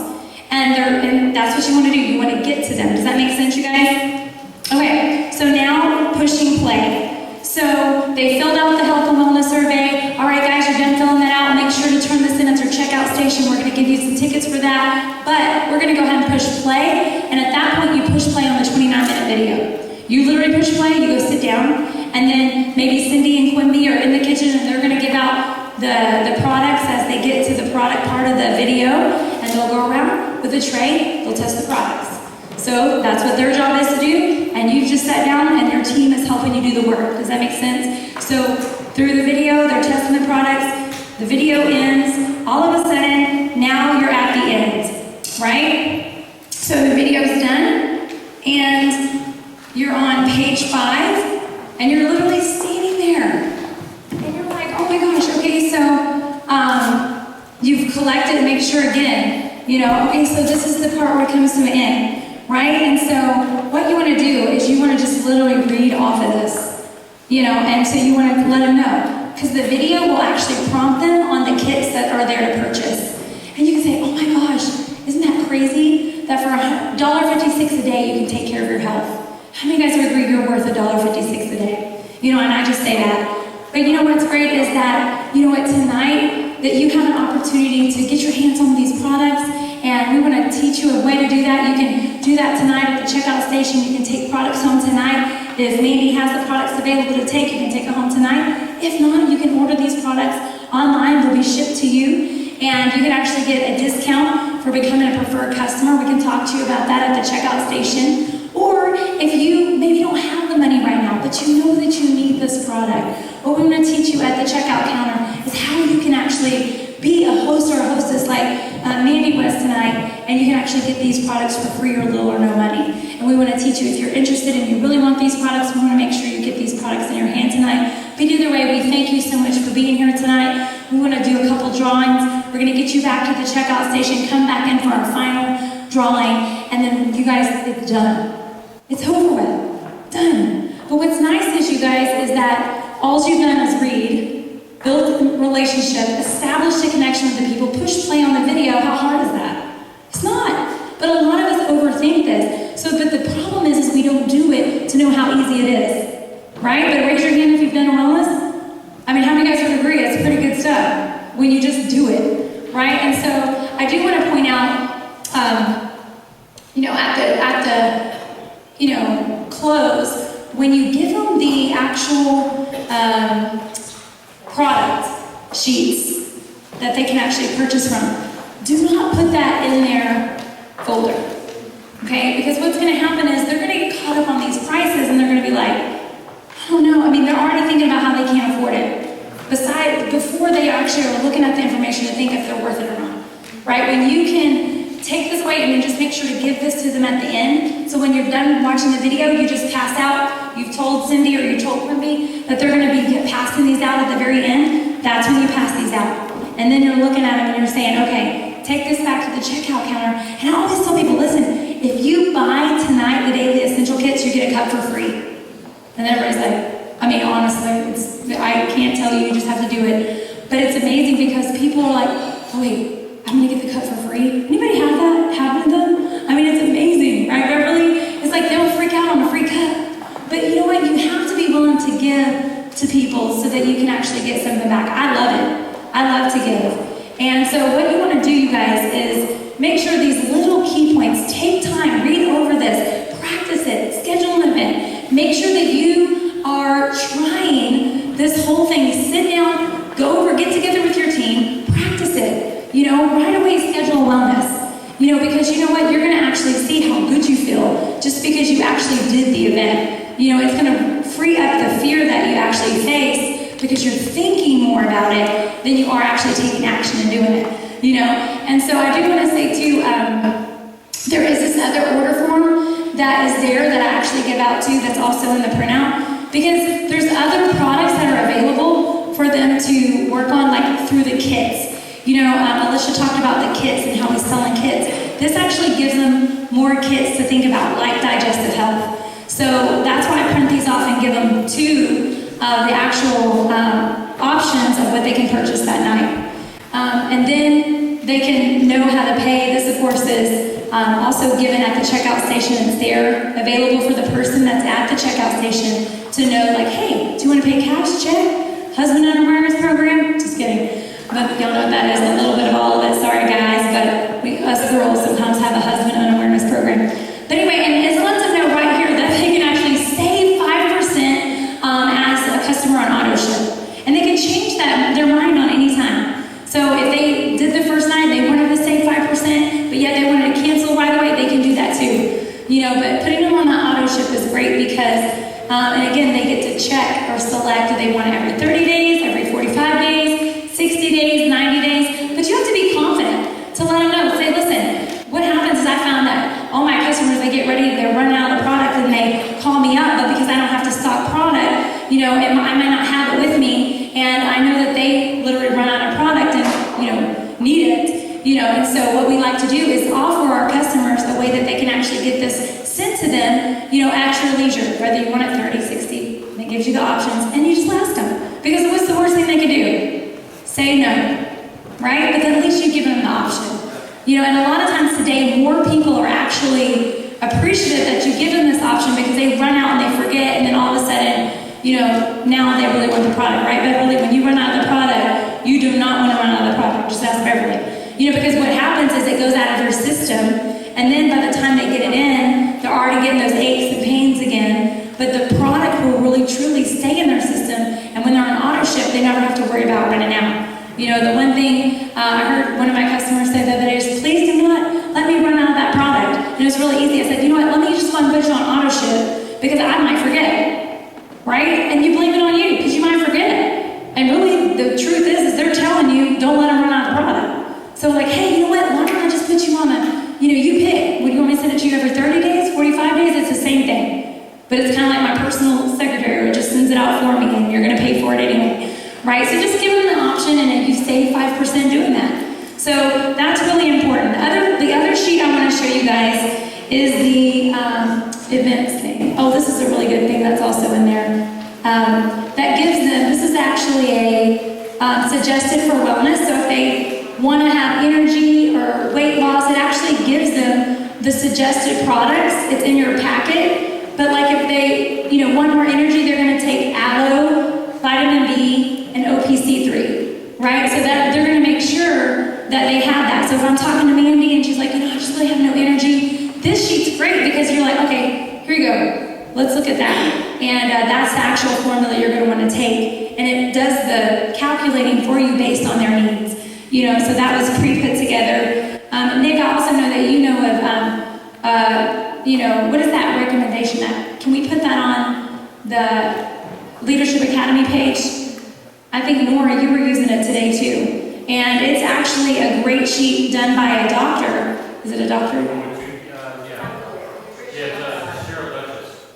And that's what you want to do. You want to get to them. Does that make sense, you guys? Okay, so now pushing play. So they filled out the health and wellness survey. All right, guys, you're done filling that out. Make sure to turn this in at your checkout station. We're going to give you some tickets for that. But we're going to go ahead and push play. And at that point, you push play on the 29-minute video. You literally push play, you go sit down, and then maybe Cindy and Quimby are in the kitchen and they're going to give out the products as they get to the product part of the video, and they'll go around with a tray, they'll test the products. So that's what their job is to do, and you've just sat down and your team is helping you do the work. Does that make sense? So through the video, they're testing the products, the video ends, all of a sudden, now you're at the end, right? So the video's done, and you're on page 5, and you're literally standing there. And you're like, oh my gosh, okay, so you've collected, make sure again, okay, so this is the part where it comes to an end, right? And so what you want to do is you want to just literally read off of this, and so you want to let them know. Because the video will actually prompt them on the kits that are there to purchase. And you can say, oh my gosh, isn't that crazy? That for $1.56 a day, you can take care of your health. How many guys would agree you're worth $1.56 a day? And I just say that. But what's great is that, tonight, that you have an opportunity to get your hands on these products, and we want to teach you a way to do that. You can do that tonight at the checkout station. You can take products home tonight. If Mandy has the products available to take, you can take it home tonight. If not, you can order these products online. They'll be shipped to you, and you can actually get a discount for becoming a preferred customer. We can talk to you about that at the checkout station. Or if you maybe don't have the money right now, but you know that you need this product, what we're going to teach you at the checkout counter is how you can actually be a host or a hostess like Mandy was tonight, and you can actually get these products for free or little or no money. And we want to teach you, if you're interested and you really want these products, we want to make sure you get these products in your hand tonight. But either way, we thank you so much for being here tonight. We want to do a couple drawings. We're going to get you back to the checkout station, come back in for our final drawing, and then you guys, it's done. It's over with. Done. But what's nice is, you guys, is that all you've done is read, build a relationship, establish a connection with the people, push play on the video. How hard is that? It's not. But a lot of us overthink this. But the problem is we don't do it to know how easy it is. Right? But raise your hand if you've done a wellness. How many guys would agree? It's pretty good stuff when you just do it. Right? And so I do want to point out, at the close, when you give them the actual product sheets that they can actually purchase from, do not put that in their folder, okay? Because what's going to happen is they're going to get caught up on these prices, and they're going to be like, I don't know. They're already thinking about how they can't afford it. Before they actually are looking at the information to think if they're worth it or not, right? When you can take this away and then just make sure to give this to them at the end. So when you're done watching the video, you just pass out. You've told Cindy or you told Quimby that they're going to be passing these out at the very end. That's when you pass these out. And then you're looking at them and you're saying, okay, take this back to the checkout counter. And I always tell people, listen, if you buy tonight the daily essential kits, you get a cup for free. And everybody's like, honestly, I can't tell you, you just have to do it. But it's amazing because people are like, oh wait, I'm gonna get the cup for free. Anybody have that happen to them? It's amazing, right, Beverly? It's like they'll freak out on a free cup. But you know what? You have to be willing to give to people so that you can actually get something back. I love it. I love to give. And so what you want to do, you guys, is make sure these little key points, take time, read over this, practice it, schedule an event. Make sure that you are trying this whole thing. Sit down, go over, get together with your team, practice it. Right away schedule wellness. Because you know what? You're going to actually see how good you feel just because you actually did the event. It's going to free up the fear that you actually face because you're thinking more about it than you are actually taking action and doing it. And so I do want to say too, there is this other order form that is there that I actually give out too that's also in the printout because there's other products that are available for them to work on, like through the kits. Alisha talked about the kits and how he's selling kits. this actually gives them more kits to think about, like digestive health. So that's why I print these off and give them two of the actual options of what they can purchase that night. And then they can know how to pay. This, of course, is also given at the checkout station. It's there, available for the person that's at the checkout station to know, like, hey, do you want to pay cash, check, husband unawareness program? Just kidding. But y'all know what that is, a little bit of all of it. Sorry, guys, but us girls sometimes have a husband unawareness program. But anyway, and it lets them know right here that they can actually save 5% as a customer on auto ship. And they can change their mind on any time. So if they did the first night, they wanted to save 5%, but yet they wanted to cancel right away, they can do that too. But putting them on the auto ship is great because, and again, they get to check or select, do they want it every 30 days, every 45 days, 60 days, 90 days, but you have to be confident to let them know. Say, listen, what happens is I found that all my customers, they get ready, they're running out of the product and they call me up, but because I don't have to stock product, I might not have it with me, and I know that they literally run out of product and, need it, and so what we like to do is offer our customers a way that they can actually get this sent to them, at your leisure, whether you want it 30, 60, and it gives you the options, and you just ask them, because what's the worst thing they can do? Say no, right? But then at least you've given them the option. And a lot of times today, more people are actually appreciative that you give them this option because they run out and they forget, and then all of a sudden, now they really want the product, right? Beverly, when you run out of the product, you do not want to run out of the product. Just ask Beverly. Because what happens is it goes out of their system, and then by the time they get it in, they're already getting those aches and pains again. But the product will really truly stay in their system, and when they're on auto ship, they never have to worry about running out. The one thing I heard one of my customers say the other day is, please do not let me run out of that product. And it was really easy. I said, you know what, let me just go and put you on auto ship because I might forget, right? And you blame it on you because you might forget it. And really, the truth is they're telling you, don't let them run out of the product. So like, hey, you know what, why don't I just put you on you pick. Would you want me to send it to you every 30 days, 45 days? It's the same thing. But it's kind of like my personal secretary who just sends it out for me and you're going to pay for it anyway. Right? So just give them the option and you save 5% doing that. So that's really important. The other sheet I want to show you guys is the events thing. Oh, this is a really good thing that's also in there. That gives them, this is actually a suggested for wellness. So if they want to have energy or weight loss, it actually gives them the suggested products. It's in your packet. But like if they want more energy, they're going to take aloe, vitamin B, and OPC3, right? So that they're going to make sure that they have that. So if I'm talking to Mandy and she's like, I just really have no energy, this sheet's great because you're like, okay, here you go. Let's look at that. And that's the actual formula you're going to want to take. And it does the calculating for you based on their needs. So that was pre-put together. Nick, I also know that you know of, what is that recommendation? Can we put that on the Leadership Academy page? I think, Nora, you were using it today too. And it's actually a great sheet done by a doctor. Is it a doctor?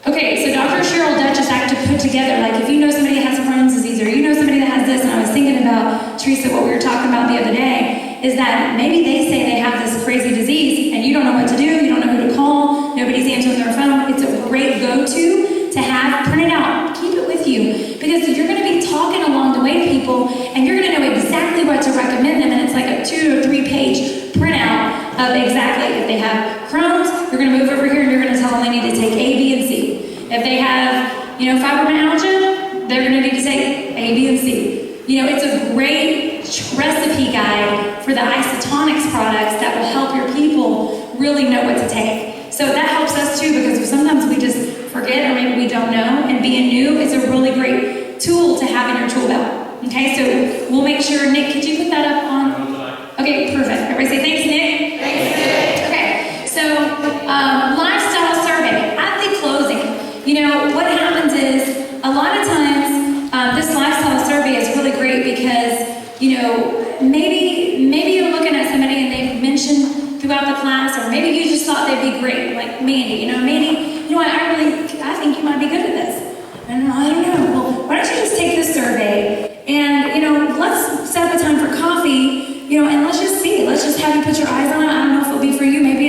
Okay, so Dr. Cheryl Dutchess actually put together, like if you know somebody that has Crohn's disease or you know somebody that has this, and I was thinking about, Teresa, what we were talking about the other day, is that maybe they say they have this crazy disease and you don't know what to do, you don't know who to call, nobody's answering their phone. It's a great go-to to have, print it out, keep it with you, because you're going to be talking along the way to people and you're going to know exactly what to recommend them, and it's like a 2 or 3 page printout of exactly if they have Crohn's, you're going to move over here and you're going to tell them they need to take A, B, and C. If they have, fibromyalgia, they're going to need to take A, B, and C. It's a great recipe guide for the isotonics products that will help your people really know what to take. So that helps us too, because sometimes we just forget or maybe we don't know, and being new is a really great tool to have in your tool belt. Okay, so we'll make sure, Nick, could you put that up on? Okay, perfect. Everybody say thanks, Nick. Thanks, Nick. Okay, so lifestyle survey at the closing. What happens is a lot of times this lifestyle survey is really great because maybe you're looking at somebody and they've mentioned throughout the class, or maybe you just thought they'd be great, like Mandy. Mandy, I think you might be good at this. And I don't know. Well, why don't you just take this survey and let's set up a time for coffee, and let's just see. Let's just have you put your eyes on it. I don't know if it'll be for you. Maybe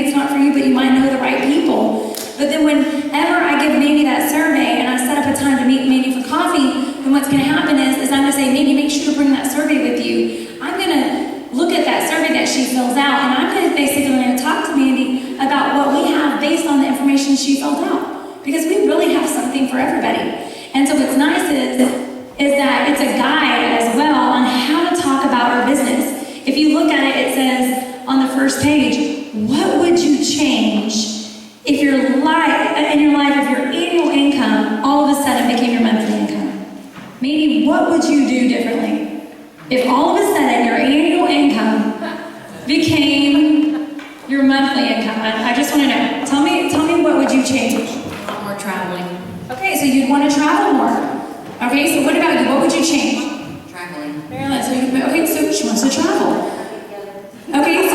But then whenever I give Mandy that survey and I set up a time to meet Mandy for coffee, then what's going to happen is I'm going to say, Mandy, make sure to bring that survey with you. I'm going to look at that survey that she fills out, and I'm going to basically talk to Mandy about what we have based on the information she filled out. Because we really have something for everybody. And so what's nice is that it's a guide as well on how to talk about our business. If you look at it, it says on the first page, what would you change if your life, if your annual income all of a sudden became your monthly income? Meaning, what would you do differently if all of a sudden your annual income became your monthly income? I just want to know. Tell me what would you change?
A lot more traveling.
Okay, so you'd want to travel more. Okay, so what about you? What would you change?
Traveling.
Marilyn, so she wants to travel. Okay,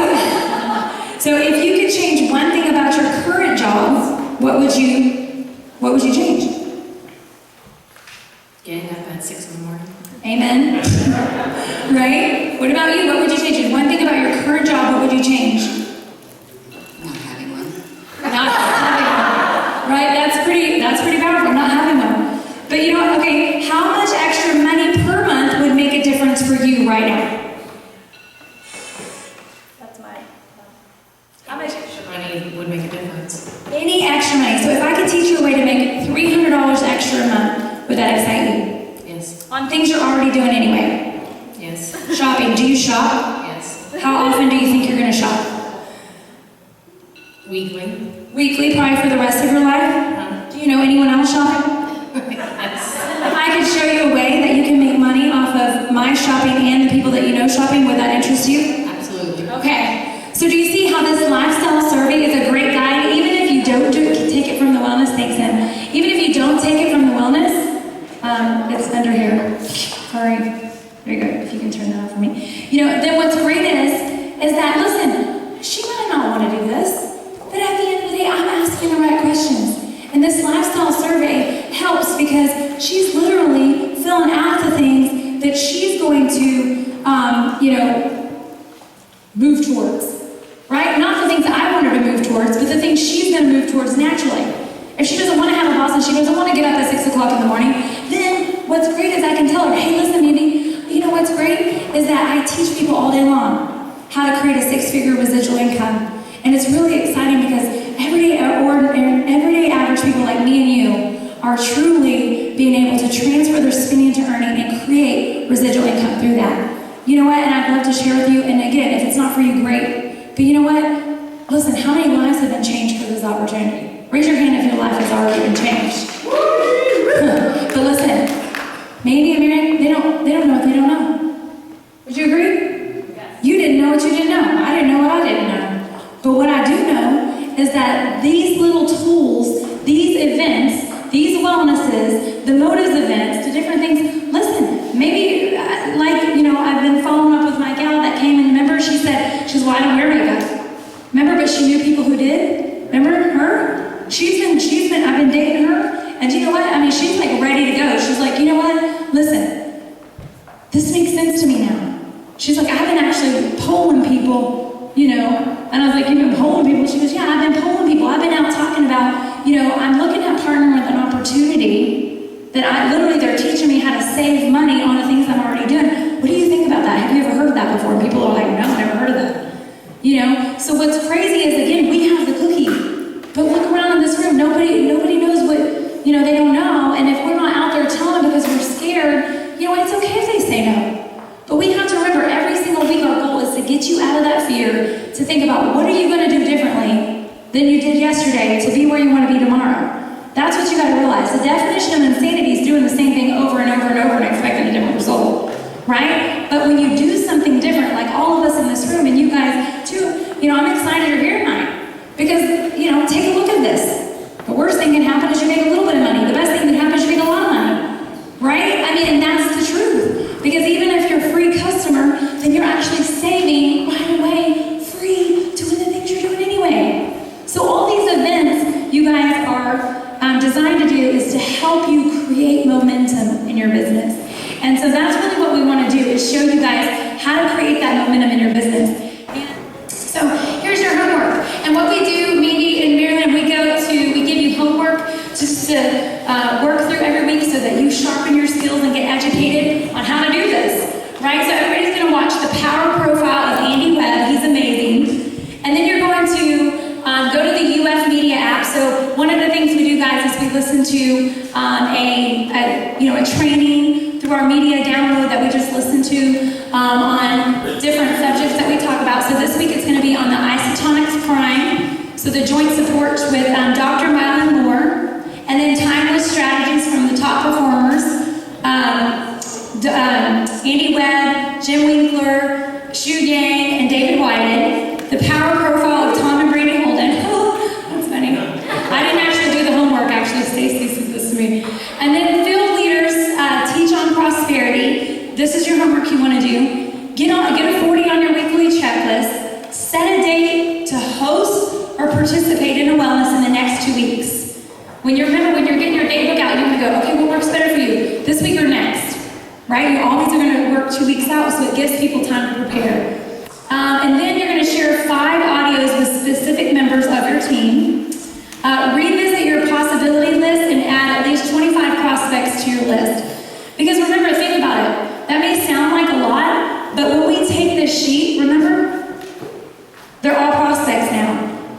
so if you could change one thing about your current job, what would you change?
Getting up at 6 in the morning.
Amen. Right? What about you? What would you change? One thing about your current job, what would you change?
Not having one.
Not having one. Right? That's pretty powerful, not having one. But you know what? Okay, how much extra money per month would make a difference for you right now? That's my. How much
Extra money would make a difference.
Any extra money. So if I could teach you a way to make $300 extra a month, would that excite you?
Yes.
On things you're already doing anyway.
Yes.
Shopping. Do you shop?
Yes.
How often do you think you're going to shop?
Weekly.
Weekly, probably for the rest of your life? Do you know anyone else shopping?
Yes.
If I could show you a way that you can make money off of my shopping and the people that you know shopping, would that interest you?
Absolutely.
Okay. So do you see how this lifestyle survey is a great guide? Even if you don't take it from the wellness, thanks, Em. Even if you don't take it from the wellness, it's under here. Sorry. There you go. If you can turn that off for me. You know, then what's great is that, listen, she might not want to do this, but at the end of the day, I'm asking the right questions. And this lifestyle survey helps because she's literally filling out the things that she's going to, move towards. Right? Not the things that I want her to move towards, but the things she's going to move towards naturally. If she doesn't want to have a boss and she doesn't want to get up at 6 o'clock in the morning, then what's great is I can tell her, hey, listen, Andy, you know what's great is that I teach people all day long how to create a 6-figure residual income. And it's really exciting because everyday average people like me and you are truly being able to transfer their spending to earning and create residual income through that. You know what? And I'd love to share with you, and again, if it's not for you, great. But you know what? Listen, how many lives have been changed through this opportunity? Raise your hand if your life has already been changed. But listen, Mandy and Mary, they don't know what they don't know. Would you agree? Yes. You didn't know what you didn't know. I didn't know what I didn't know. But what I do know is that these little tools, these events, these wellnesses, the motives events, the different things, listen, maybe, I've been following up with my gal that came and remember she said, well, I don't wear makeup. Remember, but she knew people who did. Remember her? I've been dating her, and you know what? I mean, she's like ready to go. She's like, you know what? Listen, this makes sense to me now. She's like, I've been actually polling people, and I was like, you've been polling people? She goes, yeah, I've been polling people. I've been out talking about, I'm looking at partnering with an opportunity that they're teaching me how to save money on the things I'm already doing. What do you think about that? Have you ever heard of that before? And people are like, no, I've never heard of that. So what's crazy is, again, we have the cookie. But look around in this room, nobody knows what, they don't know. And if we're not out there telling them because we're scared, it's okay if they say no. But we have to remember every single week our goal is to get you out of that fear, to think about what are you going to do differently than you did yesterday to be where you want to be tomorrow. That's what you got to realize. The definition of insanity is doing the same thing over and over and over and expecting a different result, right? But when you do something different, like all of us in this room, and you guys too, I'm excited you're here tonight because, take a look at this. The worst thing can happen is you make a little bit of money. The best thing that happens is you make a lot of money, right? And that's the truth. Because even if you're a free customer, then you're actually saving right away, free, doing the things you're doing anyway. So all these events you guys are designed to do is to help you create momentum in your business. And so that's really what we want to do, is show you guys how to create that momentum in your business. And so here's your homework. And what we do, Mandy and Marilyn, we give you to work through every week so that you sharpen your skills and get educated on how to do this, right? So everybody's going to watch the power profile of Andy Webb. He's amazing. And then you're going to go to the UF Media app. So one of the things we do, guys, is we listen to a training through our media download that we just listened to on different subjects that we talk about. So this week it's going to be on the isotonics prime. So the joint supports with Dr. Mylan Moore, and then timeless strategies from the top performers, Andy Webb, Jim Winkler, Shu Yang, and David Whited. The power profile of Tom and Brandy Holden. That's funny. I didn't actually do the homework, actually. Stacey sent this to me. And then field leaders teach on prosperity. This is your homework you want to do. Get a 40 on your weekly checklist. Set a date to host or participate in a wellness in the next 2 weeks. When you're getting your date book out, you want to go, okay, what works better for you? This week or next? Right? You always are going to work 2 weeks out, so it gives people time to prepare. And then you're going to share 5 audios with specific members of your team. Revisit your possibility list and add at least 25 prospects to your list. Because remember, think about it. That may sound like a lot, but when we take this sheet, remember, they're all prospects now.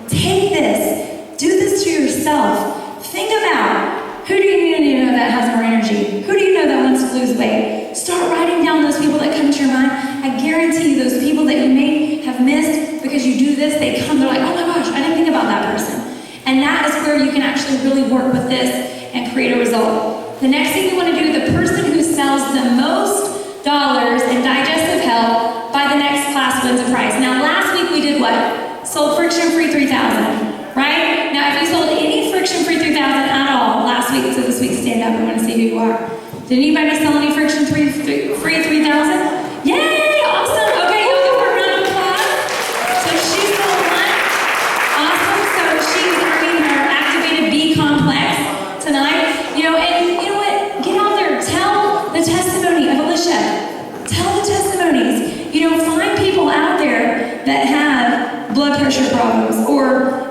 Take this. Do this to yourself. Think about, who do you know that has more energy? Who do you know that wants to lose weight? Start writing down those people that come to your mind. I guarantee you, those people that you may have missed because you do this, they come, they're like, oh my gosh, I didn't think about that person. And that is where you can actually really work with this and create a result. The next thing you want to do, the person who sells the most dollars in digestive health by the next class wins a prize. Now, last week we did what? Sold friction-free 3,000, right? Now, if you sold any friction-free 3,000 at all last week, so this week, stand up, I want to see who you are. Did anybody sell any friction-free 3,000? Yay! Awesome! Okay, you'll give her a round of applause. So she sold one. Awesome. So she's earning her activated B complex tonight. And you know what? Get out there. Tell the testimony of Alisha. Tell the testimonies. Find people out there that have blood pressure problems or,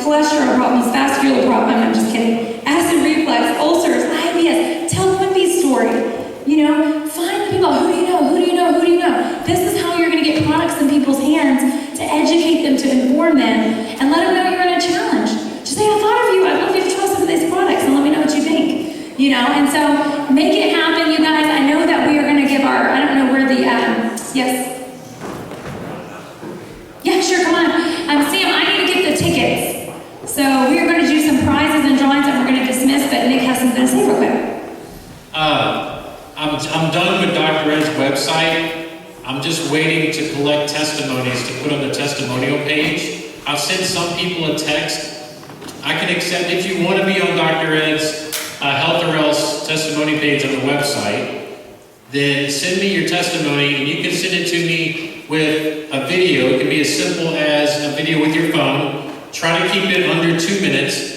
cholesterol problems, vascular problems. I'm just kidding. Acid reflux, ulcers, IBS. Tell Quimby's story. Find the people. Who do you know? Who do you know? Who do you know? This is how you're going to get products in people's hands to educate them, to inform them, and let them know you're in a challenge. Just say, I thought of you. I'd love you to try some of these products and let me know what you think. And so make it happen, you guys. I know that we are going to give I don't know where the, yes. Yeah, sure, come on. Sam, I need to get the tickets. So we are going to do some prizes and drawings that we're going to dismiss, but Nick has something to say real quick.
I'm done with Dr. Ed's website. I'm just waiting to collect testimonies to put on the testimonial page. I've sent some people a text. I can accept, if you want to be on Dr. Ed's Health or Else testimony page on the website, then send me your testimony, and you can send it to me with a video. It can be as simple as a video with your phone. Try to keep it under 2 minutes.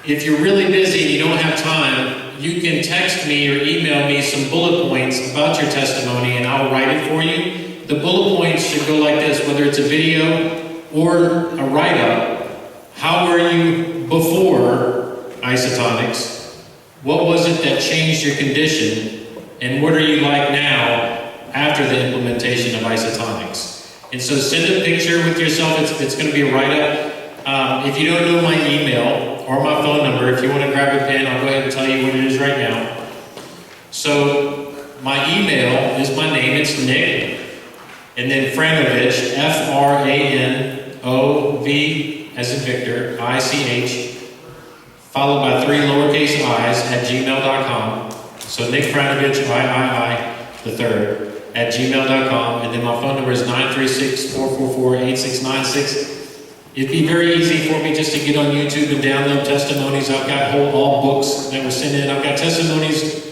If you're really busy and you don't have time, you can text me or email me some bullet points about your testimony and I'll write it for you. The bullet points should go like this, whether it's a video or a write-up. How were you before isotonics? What was it that changed your condition? And what are you like now after the implementation of isotonics? And so send a picture with yourself. It's going to be a write-up. If you don't know my email or my phone number, if you want to grab a pen, I'll go ahead and tell you what it is right now. So my email is my name, it's Nick, and then Franovich, F-R-A-N-O-V as in Victor, I-C-H, followed by 3 lowercase i's at gmail.com. So Nick Franovich, I, the third, at gmail.com, and then my phone number is 936-444-8696. It'd be very easy for me just to get on YouTube and download testimonies. I've got all books that were sent in. I've got testimonies,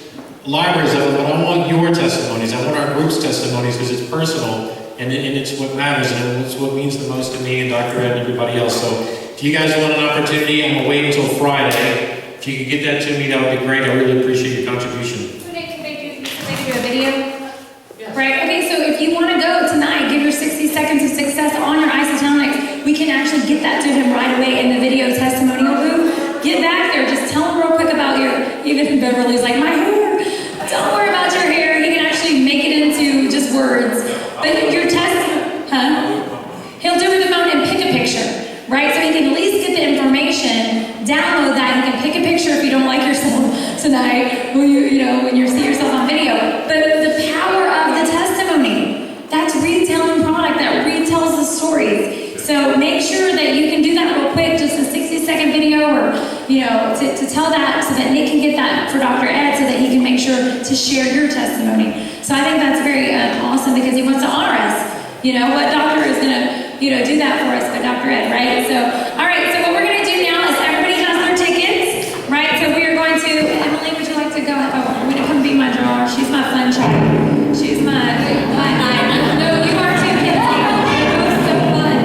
libraries of them, but I want your testimonies. I want our group's testimonies because it's personal and it's what matters and it's what means the most to me and Dr. Ed and everybody else. So if you guys want an opportunity, I'm going to wait until Friday. If you could get that to me, that would be great. I really appreciate your contribution.
Can they do a video? Yes. Right? Okay, so if you want to go tonight, give your 60 seconds of success on your isotonics. We can actually get that to him right away in the video testimonial booth. Get back there, just tell Beverly's like, my hair. Don't worry about your hair. He can actually make it into just words. But your test, he'll do it with the phone and pick a picture, right? So he can at least get the information, download that. He can pick a picture if you don't like yourself tonight, when you see yourself on video. But the power of the testimony, that's retailing product that retells the stories. So make sure that you can do that real quick, just a 60-second video, or to tell that so that Nick can get that for Dr. Ed, so that he can make sure to share your testimony. So I think that's very awesome, because he wants to honor us. What doctor is gonna do that for us, but Dr. Ed, right? So all right. So what we're gonna do now is everybody has their tickets, right? So we are going to. Emily, would you like to go? I'm gonna come be my drawer. She's my fun child. She's my. No, you are too, Kenzie. It was so fun.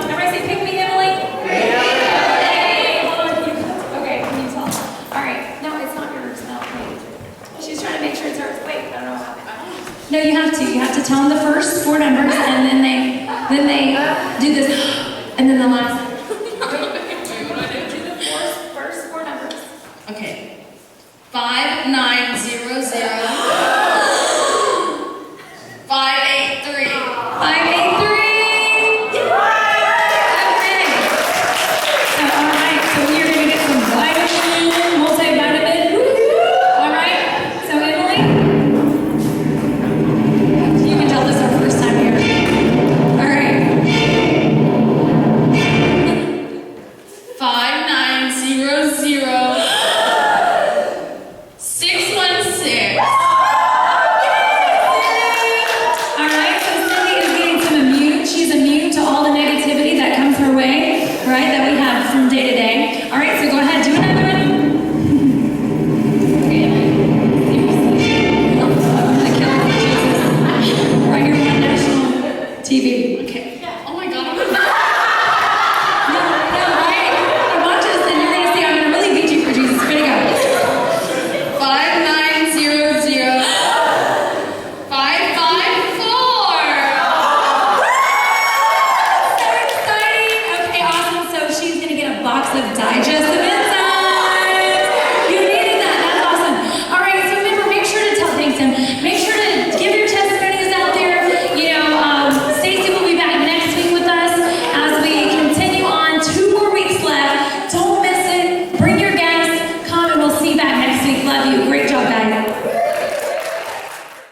Everybody say, pick me, Emily. Hey, hold on. Okay, can you tell? All right. No, it's not yours. No, wait. She's trying to make sure it's hers. Wait, I don't know what happened. No, you have to. You have to tell them the first 4 numbers, and then they do this, and then the last. Do the first 4 numbers.
Okay. 5900 583.
583. Okay. So, all right. So you're gonna get some vitamin, multivitamin. All right. So Emily, you can tell this our first time here. All right.
5900 616.
All right, so Cindy is getting some immune. She's immune to all the negativity that comes her way, right, that we have from day to day.